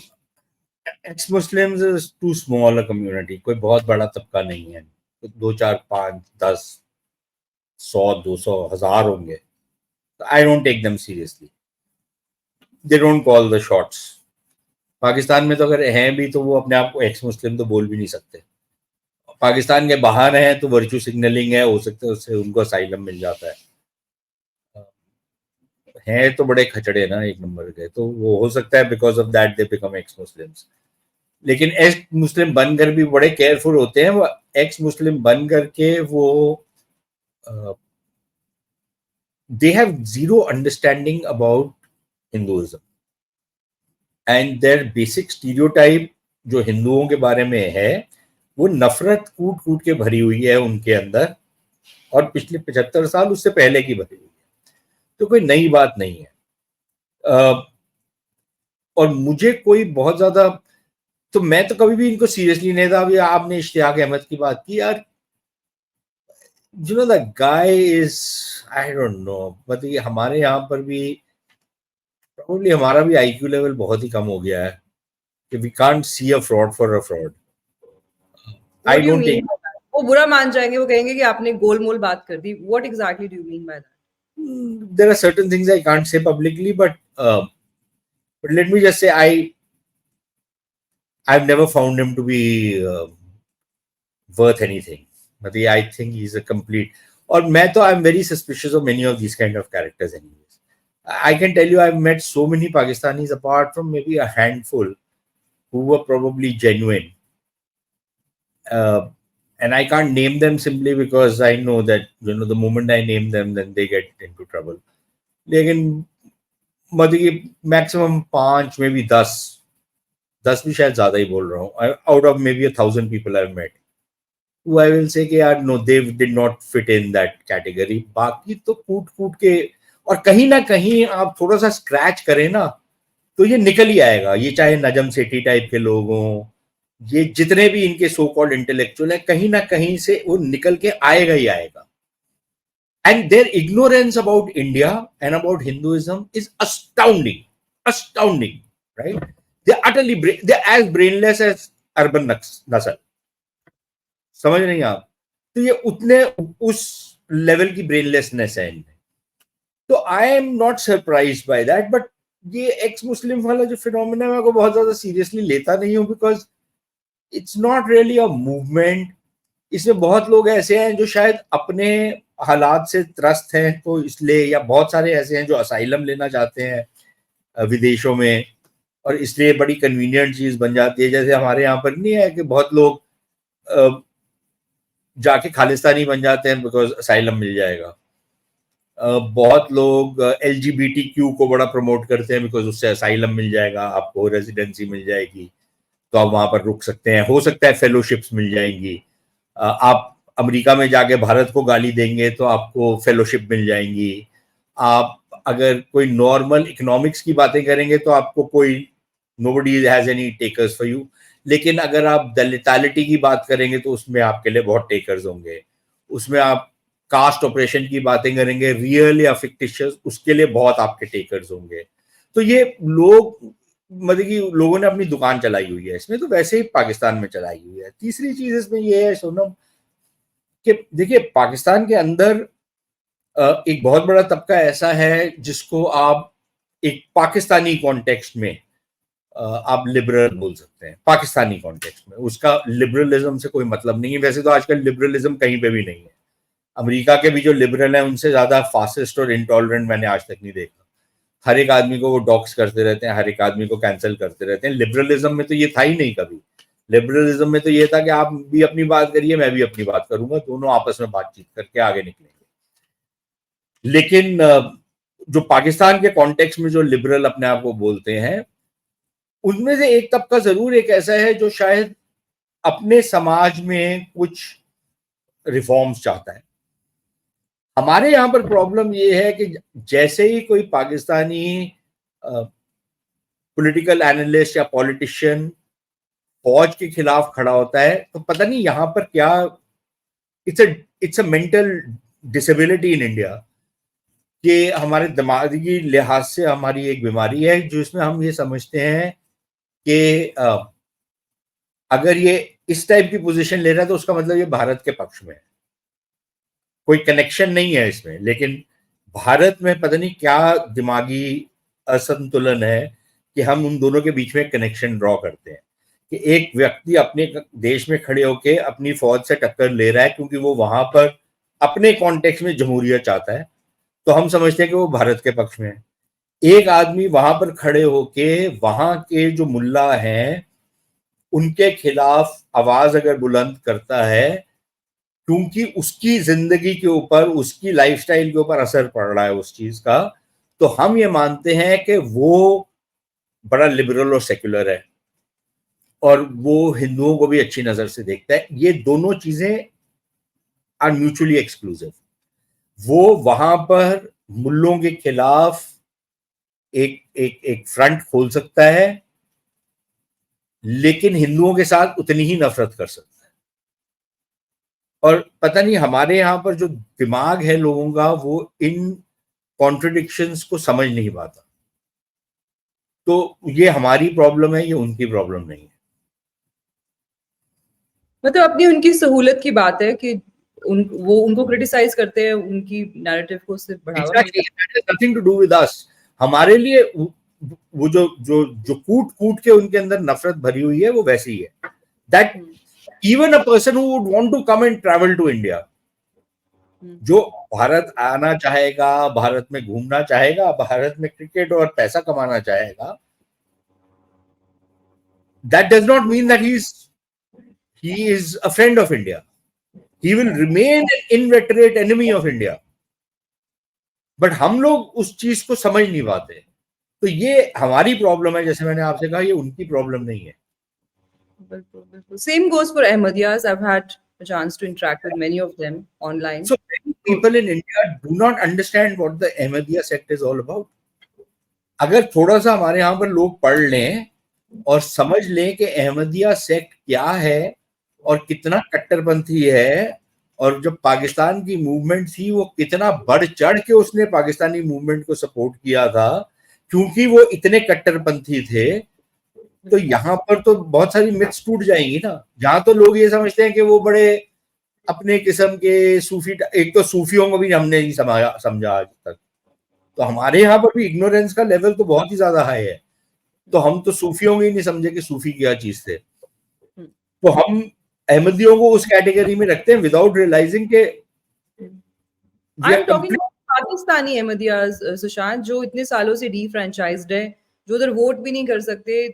ex Muslims is too small a community, कोई बहुत बड़ा तबका नहीं है, 2 4 5 10 100 200 1000 होंगे। I don't take them seriously, they don't call the shots. Pakistan में तो अगर हैं भी तो वो अपने आप को एक्स मुस्लिम तो बोल भी नहीं सकते। पाकिस्तान के बाहर हैं तो वर्चू सिग्नलिंग है, हो सकता है उससे उनको असाइलम मिल जाता है। हैं तो बड़े खचड़े ना एक नंबर के, तो वो हो सकता है because of that they become x Muslims. लेकिन एक्स मुस्लिम बनकर भी बड़े केयरफुल होते हैं। वो एक्स मुस्लिम बन करके वो they have zero understanding about Hinduism and their basic stereotype जो हिंदुओं के बारे में है वो नफरत कूट कूट के भरी हुई है उनके अंदर, और पिछले 75 साल उससे पहले की भरी हुई है। तो कोई नई बात नहीं है। और मुझे कोई बहुत ज्यादा, तो मैं तो कभी भी इनको सीरियसली नहीं था। अभी आपने इश्तियाक अहमद की बात की यार, you know the guy is, I don't no, मतलब ये हमारे यहाँ पर भी प्रोबेबली हमारा भी आईक्यू लेवल बहुत ही कम हो गया है कि we can't see a fraud for a fraud. What I do you don't mean take, by that? वो बुरा मान जाएंगे, वो कहेंगे कि आपने गोलमोल बात कर दी। What exactly do you mean by that? there are certain things I can't say publicly, but let me just say I've never found him to be worth anything. But I think he's a complete. Or मैं तो I'm very suspicious of many of these kind of characters anyways. I can tell you I've met so many Pakistanis apart from maybe a handful who were probably genuine. And I can't name them simply because I know that the moment I name them then they get into trouble. लेकिन मतलब maximum 5 में भी 10 भी शायद ज्यादा ही बोल रहा हूँ, out of maybe 1000 people I met, who I will say कि यार no they did not fit in that category. बाकी तो कूट कूट के, और कहीं ना कहीं आप थोड़ा सा स्क्रैच करें ना तो ये निकल ही आएगा। ये चाहे नजम सेठी टाइप के लोग हों, ये जितने भी इनके सो कॉल्ड इंटेलेक्चुअल है, कहीं ना कहीं से वो निकल के आएगा ही आएगा। And their ignorance about India and about Hinduism is astounding, right? They're utterly, they're as brainless as urban नस्ल। समझ नहीं आप? तो ये उतने उस लेवल की ब्रेनलेसनेस है इनमें। तो आई am not surprise by that, but ये एक्स मुस्लिम वाला जो फिनोमेना मैं को बहुत ज्यादा सीरियसली लेता नहीं हूँ, because it's not really a movement. इसमें बहुत लोग ऐसे हैं जो शायद अपने हालात से त्रस्त हैं तो इसलिए, या बहुत सारे ऐसे हैं जो असाइलम लेना चाहते हैं विदेशों में, और इसलिए बड़ी कन्वीनियंट चीज बन जाती है। जैसे हमारे यहाँ पर नहीं है कि बहुत लोग जाके खालिस्तानी बन जाते हैं बिकॉज असाइलम मिल जाएगा। बहुत लोग LGBTQ को बड़ा प्रमोट करते हैं, बिकॉज उससे असाइलम मिल जाएगा, आपको रेजिडेंसी मिल जाएगी, तो आप वहां पर रुक सकते हैं, हो सकता है फेलोशिप्स मिल जाएंगी। आप अमेरिका में जाके भारत को गाली देंगे तो आपको फेलोशिप मिल जाएंगी। आप अगर कोई नॉर्मल इकोनॉमिक्स की बातें करेंगे तो आपको कोई nobody has any takers for you. लेकिन अगर आप दलितालिटी की बात करेंगे तो उसमें आपके लिए बहुत टेकर्स होंगे। उसमें आप कास्ट ऑपरेशन की बातें करेंगे, रियल या फिक्टिशियस, उसके लिए बहुत आपके टेकर्स होंगे। तो ये लोग, मतलब कि लोगों ने अपनी दुकान चलाई हुई है इसमें, तो वैसे ही पाकिस्तान में चलाई हुई है। तीसरी चीज इसमें ये है सोनम कि देखिए, पाकिस्तान के अंदर एक बहुत बड़ा तबका ऐसा है जिसको आप एक पाकिस्तानी कॉन्टेक्स्ट में आप लिबरल बोल सकते हैं। पाकिस्तानी कॉन्टेक्स्ट में उसका लिबरलिज्म से कोई मतलब नहीं है। वैसे तो आजकल लिबरलिज्म कहीं पे भी नहीं है। अमेरिका के भी जो लिबरल हैं उनसे ज्यादा फासिस्ट और इंटॉलरेंट मैंने आज तक नहीं देखा। हर एक आदमी को वो डॉक्स करते रहते हैं, हर एक आदमी को कैंसिल करते रहते हैं। लिबरलिज्म में तो ये था ही नहीं कभी। लिबरलिज्म में तो ये था कि आप भी अपनी बात करिए, मैं भी अपनी बात करूंगा, दोनों आपस में बातचीत करके आगे निकलेंगे। लेकिन जो पाकिस्तान के कॉन्टेक्स्ट में जो लिबरल अपने आप को बोलते हैं, उनमें से एक तबका जरूर एक ऐसा है जो शायद अपने समाज में कुछ रिफॉर्म्स चाहता है। हमारे यहाँ पर प्रॉब्लम ये है कि जैसे ही कोई पाकिस्तानी पॉलिटिकल एनालिस्ट या पॉलिटिशियन फौज के खिलाफ खड़ा होता है, तो पता नहीं यहाँ पर क्या, it's a mental disability in India, कि हमारे दिमागी लिहाज से हमारी एक बीमारी है जिसमें हम ये समझते हैं कि अगर ये इस टाइप की पोजीशन ले रहा है तो उसका मतलब ये भारत के पक्ष में है। कोई कनेक्शन नहीं है इसमें, लेकिन भारत में पता नहीं क्या दिमागी असंतुलन है कि हम उन दोनों के बीच में कनेक्शन ड्रॉ करते हैं कि एक व्यक्ति अपने देश में खड़े होकर अपनी फौज से टक्कर ले रहा है क्योंकि वो वहां पर अपने कॉन्टेक्स्ट में जमहूरियत चाहता है, तो हम समझते हैं कि वो भारत के पक्ष में है। एक आदमी वहां पर खड़े होके वहां के जो मुल्ला हैं उनके खिलाफ आवाज अगर बुलंद करता है क्योंकि उसकी जिंदगी के ऊपर, उसकी लाइफस्टाइल के ऊपर असर पड़ रहा है उस चीज का, तो हम ये मानते हैं कि वो बड़ा लिबरल और सेक्युलर है और वो हिंदुओं को भी अच्छी नजर से देखता है। ये दोनों चीजें आर म्यूचुअली एक्सक्लूसिव। वो वहां पर मुल्लों के खिलाफ एक एक एक फ्रंट खोल सकता है, लेकिन हिंदुओं के साथ उतनी ही नफरत कर सकता है। और पता नहीं हमारे यहाँ पर जो दिमाग है लोगों का, वो इन कॉन्ट्रडिक्शंस को समझ नहीं पाता। तो ये हमारी प्रॉब्लम है, ये उनकी प्रॉब्लम नहीं है। मतलब अपनी उनकी सहूलत की बात है कि वो उनको क्रिटिसाइज करते हैं, उनकी नैरेटिव को सिर्फ बढ़ावा nothing to do with us. हमारे लिए वो जो जो जो कूट कूट के उनके अंदर नफरत भरी हुई है वो वैसी ही है। That even a person who would want to come and travel to India, जो भारत आना चाहेगा, भारत में घूमना चाहेगा, भारत में क्रिकेट और पैसा कमाना चाहेगा, that does not mean that he is a friend of India. He will remain an inveterate enemy of India. But हम लोग उस चीज को समझ नहीं पाते। तो ये हमारी प्रॉब्लम है, जैसे मैंने आपसे कहा, ये उनकी प्रॉब्लम नहीं है। बिल्कुल बिल्कुल। Same goes for Ahmadiyyas. I've had a chance to interact with many of them online. So many people in India do not understand what the Ahmadiyya sect is all about. अगर थोड़ा सा हमारे यहाँ पर लोग पढ़ लें और समझ लें कि अहमदिया सेक्ट क्या है और कितना कट्टरपंथी है, और जब पाकिस्तान की मूवमेंट थी वो कितना बढ़ चढ़ के उसने पाकिस्तानी मूवमेंट को सपोर्ट किया था क्योंकि वो इतने कट्टरपंथी थे, तो यहाँ पर तो बहुत सारी मिथ्स टूट जाएंगी ना। जहां तो लोग ये समझते हैं कि वो बड़े अपने किस्म के सूफी, एक तो सूफियों को भी हमने नहीं समझा आज तक, तो हमारे यहाँ पर भी इग्नोरेंस का लेवल तो बहुत ही ज्यादा हाई है। तो हम तो सूफियों को ही नहीं समझे कि सूफी क्या चीज थे, तो हम अहमदियों को उस कैटेगरी में रखते हैं विदाउट रियलाइजिंग के पाकिस्तानी अहमदियाज, सुशांत, जो इतने सालों से डीफ्रेंचाइज्ड है, जो उधर वोट भी नहीं कर सकते,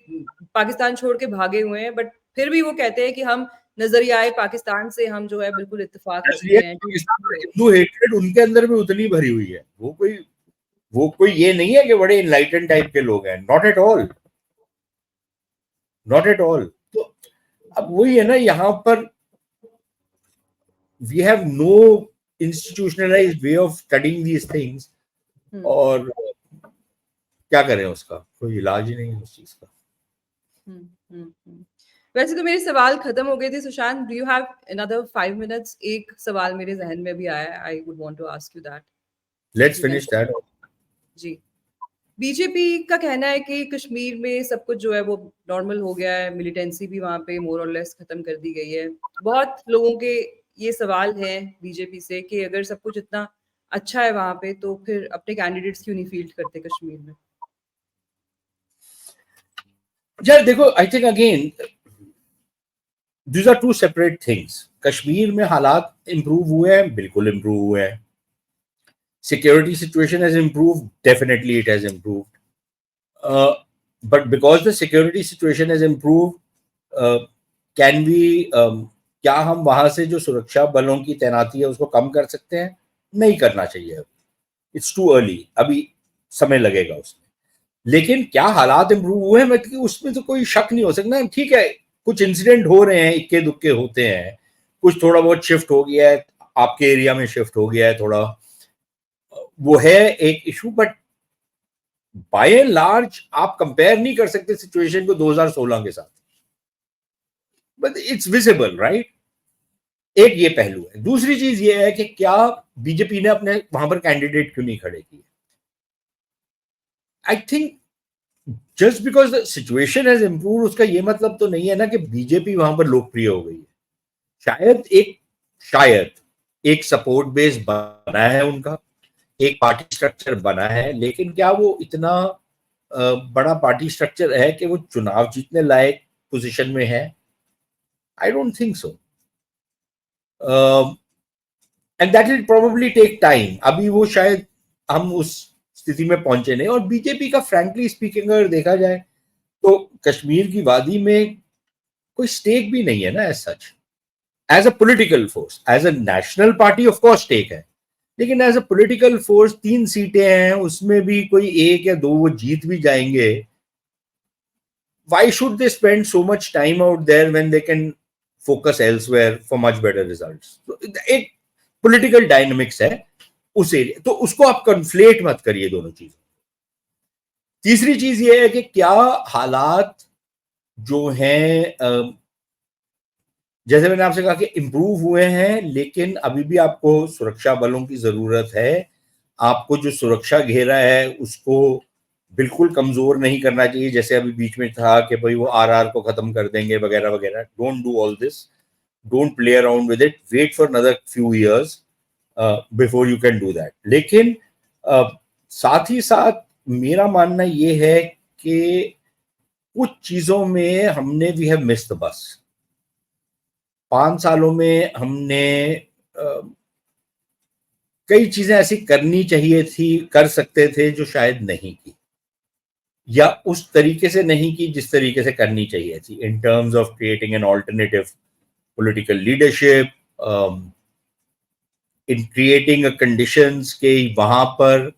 पाकिस्तान छोड़ के भागे हुए हैं, बट फिर भी वो कहते हैं कि हम नजरिया पाकिस्तान से हम जो है बिल्कुल इत्तेफाक रखते हैं। हिंदू हेट्रेड उनके अंदर भी उतनी भरी हुई है, वो कोई ये नहीं है कि बड़े इनलाइटन टाइप के लोग हैं, not at all, not at all. तो अब वही है ना, यहाँ पर we have no institutionalised way of studying these things, और क्या करें, उसका कोई इलाज ही नहीं है उस चीज का। वैसे तो मेरे सवाल खत्म हो गए थे Sushant, do you have another 5 minutes? एक सवाल मेरे जहन में भी आया, I would want to ask you that. Let's finish that. जी, बीजेपी का कहना है कि कश्मीर में सब कुछ जो है वो नॉर्मल हो गया है, मिलिटेंसी भी वहां पे मोर और लेस खत्म कर दी गई है। बहुत लोगों के ये सवाल है बीजेपी से कि अगर सब कुछ इतना अच्छा है वहां पे तो फिर अपने कैंडिडेट्स क्यों नहीं फील्ड करते कश्मीर में? यार देखो, I think again these are two separate things. Kashmir में हालात इंप्रूव हुए हैं, बिल्कुल इंप्रूव हुए हैं। Security situation has improved, definitely it has improved, but because the security situation has improved, can we, क्या हम वहां से जो सुरक्षा बलों की तैनाती है उसको कम कर सकते हैं? नहीं करना चाहिए, इट्स टू अर्ली, अभी समय लगेगा उसमें। लेकिन क्या हालात इंप्रूव हुए हैं, उसमें तो कोई शक नहीं हो सकता। ठीक है, कुछ इंसिडेंट हो रहे हैं, इक्के दुक्के होते हैं, कुछ थोड़ा बहुत शिफ्ट हो गया है, आपके एरिया में शिफ्ट हो गया है थोड़ा, वो है एक issue, but by and large आप कंपेयर नहीं कर सकते सिचुएशन को 2016 के साथ, बट इट्स विजिबल, राइट? एक ये पहलू है। दूसरी चीज ये है कि क्या बीजेपी ने अपने वहां पर कैंडिडेट क्यों नहीं खड़े किए? I think just because the situation has improve, उसका ये मतलब तो नहीं है ना कि बीजेपी वहां पर लोकप्रिय हो गई है। शायद एक सपोर्ट बेस बना है उनका, एक पार्टी स्ट्रक्चर बना है, लेकिन क्या वो इतना बड़ा पार्टी स्ट्रक्चर है कि वो चुनाव जीतने लायक पोजीशन में है? I don't think so, and that will probably take time. अभी वो शायद हम उस स्थिति में पहुंचे नहीं। और बीजेपी का फ्रैंकली स्पीकिंग अगर देखा जाए तो कश्मीर की वादी में कोई स्टेक भी नहीं है ना as such, as a political force. As a national party of course stake है, लेकिन एज अ पॉलिटिकल फोर्स 3 सीटें हैं, उसमें भी कोई 1 या 2 वो जीत भी जाएंगे। Why should they spend so much time out there when they can focus elsewhere for much better results? तो एक पॉलिटिकल डायनामिक्स है उस एरिया, तो उसको आप कन्फ्लेट मत करिए दोनों चीजों। तीसरी चीज ये है कि क्या हालात जो हैं, जैसे मैंने आपसे कहा कि इंप्रूव हुए हैं, लेकिन अभी भी आपको सुरक्षा बलों की जरूरत है। आपको जो सुरक्षा घेरा है उसको बिल्कुल कमजोर नहीं करना चाहिए, जैसे अभी बीच में था कि भाई वो आरआर को खत्म कर देंगे वगैरह वगैरह। Don't do all this, don't play around with it, wait for another few years before you can do that. लेकिन साथ ही साथ मेरा मानना ये है कि कुछ चीजों में हमने we have missed the bus. 5 सालों में हमने कई चीजें ऐसी करनी चाहिए थी, कर सकते थे, जो शायद नहीं की, या उस तरीके से नहीं की जिस तरीके से करनी चाहिए थी, in terms of creating an alternative political leadership, in creating conditions के वहां पर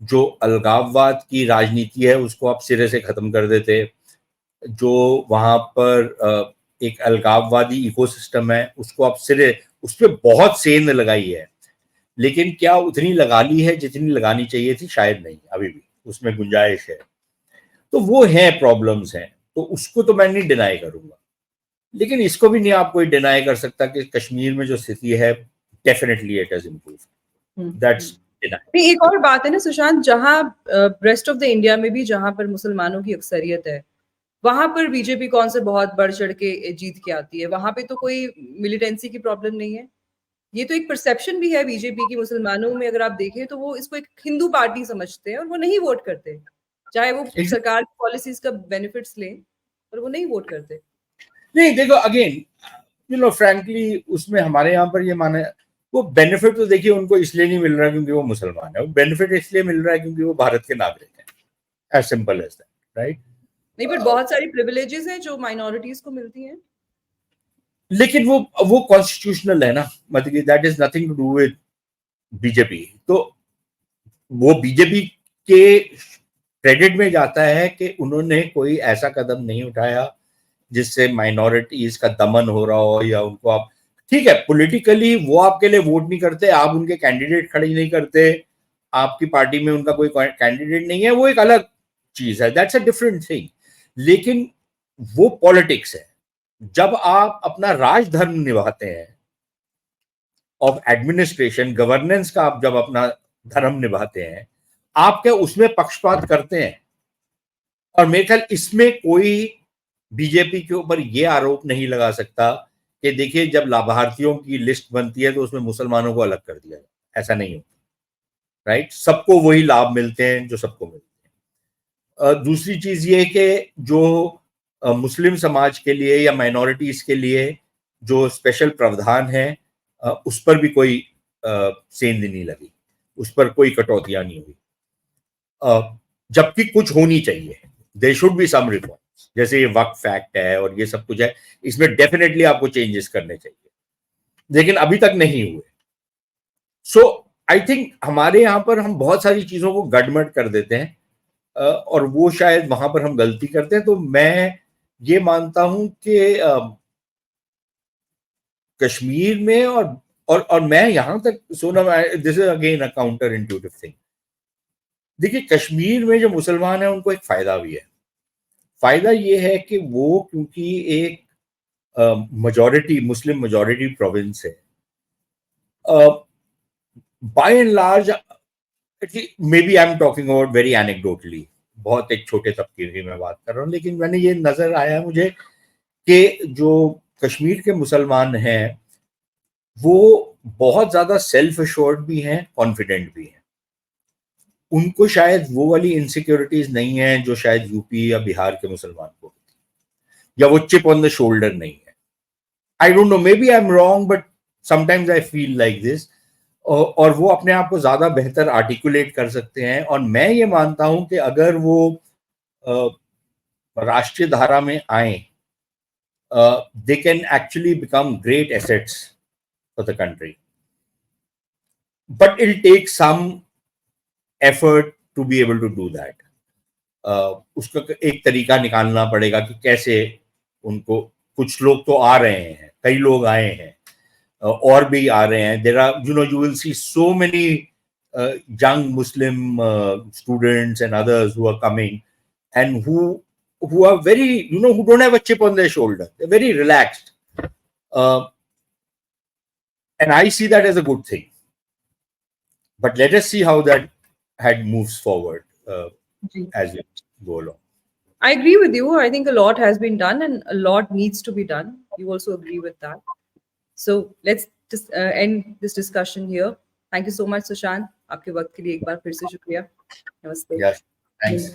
जो अलगाववाद की राजनीति है उसको आप सिरे से खत्म कर देते, जो वहां पर एक अलगाववादी इकोसिस्टम है उसको आप सिरे, उस पर बहुत सेंध लगाई है, लेकिन क्या उतनी लगा ली है जितनी लगानी चाहिए थी? शायद नहीं, अभी भी उसमें गुंजाइश है। तो वो है, प्रॉब्लम्स हैं, तो उसको तो मैं नहीं डिनाई करूंगा, लेकिन इसको भी नहीं आप कोई डिनाई कर सकता कि कश्मीर में जो स्थिति है definitely it has improved, that's deny. एक और बात है ना सुशांत, जहां रेस्ट ऑफ द इंडिया में भी जहां पर मुसलमानों की अक्सरियत है वहां पर बीजेपी कौन से बहुत बढ़ चढ़ के जीत के आती है? वहां पे तो कोई मिलिटेंसी की प्रॉब्लम नहीं है। ये तो एक परसेप्शन भी है बीजेपी की मुसलमानों में, अगर आप देखें तो वो इसको एक हिंदू पार्टी समझते हैं और वो नहीं वोट करते, चाहे वो सरकार की पॉलिसीज का बेनिफिट्स लें, पर वो नहीं वोट करते। नहीं, देखो अगेन यू नो फ्रैंकली उसमें हमारे यहाँ पर ये माने, वो बेनिफिट तो देखिए उनको इसलिए नहीं मिल रहा क्योंकि वो मुसलमान है, वो बेनिफिट इसलिए मिल रहा है क्योंकि वो भारत के नागरिक हैं, as simple as that, right? नहीं, पर बहुत सारी प्रिविलेजेस हैं जो माइनॉरिटीज को मिलती हैं। लेकिन वो कॉन्स्टिट्यूशनल है ना, मतलब that is nothing to do with BJP. तो वो बीजेपी के क्रेडिट में जाता है कि उन्होंने कोई ऐसा कदम नहीं उठाया जिससे माइनॉरिटीज का दमन हो रहा हो, या उनको आप, ठीक है पॉलिटिकली वो आपके लिए वोट नहीं करते, आप उनके कैंडिडेट खड़े नहीं करते, आपकी पार्टी में उनका कोई कैंडिडेट नहीं है, वो एक अलग चीज है, दैट्स अ डिफरेंट थिंग। लेकिन वो पॉलिटिक्स है। जब आप अपना राजधर्म निभाते हैं ऑफ एडमिनिस्ट्रेशन गवर्नेंस का, आप जब अपना धर्म निभाते हैं, आप क्या उसमें पक्षपात करते हैं? और मेरे ख्याल इसमें कोई बीजेपी के ऊपर ये आरोप नहीं लगा सकता कि देखिए जब लाभार्थियों की लिस्ट बनती है तो उसमें मुसलमानों को अलग कर दिया जाए, ऐसा नहीं होता, राइट? सबको वही लाभ मिलते हैं जो सबको मिलते हैं। दूसरी चीज ये कि जो मुस्लिम समाज के लिए या माइनॉरिटीज के लिए जो स्पेशल प्रावधान है, उस पर भी कोई सेंध नहीं लगी, उस पर कोई कटौतियां नहीं हुई, जबकि कुछ होनी चाहिए। There should be some reforms, जैसे ये वक्फ एक्ट है और ये सब कुछ है, इसमें डेफिनेटली आपको चेंजेस करने चाहिए, लेकिन अभी तक नहीं हुए। सो आई थिंक हमारे यहाँ पर हम बहुत सारी चीजों को गड़बड़ कर देते हैं, और वो शायद वहां पर हम गलती करते हैं। तो मैं ये मानता हूं कि कश्मीर में और मैं यहां तक सुना, this is again a counter intuitive thing. देखिए कश्मीर में जो मुसलमान है उनको एक फायदा भी है। फायदा ये है कि वो क्योंकि एक majority Muslim majority province है, by and large, maybe I'm talking about very anecdotally, बहुत एक छोटे तबके की मैं बात कर रहा हूँ, लेकिन मैंने ये नजर आया मुझे कि जो कश्मीर के मुसलमान हैं वो बहुत ज्यादा सेल्फ एश्योर्ड भी हैं, कॉन्फिडेंट भी हैं। उनको शायद वो वाली इनसिक्योरिटीज नहीं है जो शायद यूपी या बिहार के मुसलमान को, या वो चिप ऑन द शोल्डर नहीं है। I don't know, maybe I am wrong, but sometimes I feel like this. और वो अपने आप को ज्यादा बेहतर आर्टिकुलेट कर सकते हैं। और मैं ये मानता हूं कि अगर वो राष्ट्रीय धारा में आए, they can actually become great assets for the country, but it take some effort to be able to do that. उसका एक तरीका निकालना पड़ेगा कि कैसे उनको, कुछ लोग तो आ रहे हैं, कई लोग आए हैं, और भी आ रहे हैं। There are, you will see so many young Muslim students and others who are coming, and who are very, who don't have a chip on their shoulder. They're very relaxed, and I see that as a good thing. But let us see how that head moves forward as we go along. I agree with you. I think a lot has been done and a lot needs to be done. You also agree with that. So let's just end this discussion here. Thank you so much, Sushant. आपके वक्त के लिए एक बार फिर से शुक्रिया. Namaste. Yes, thanks.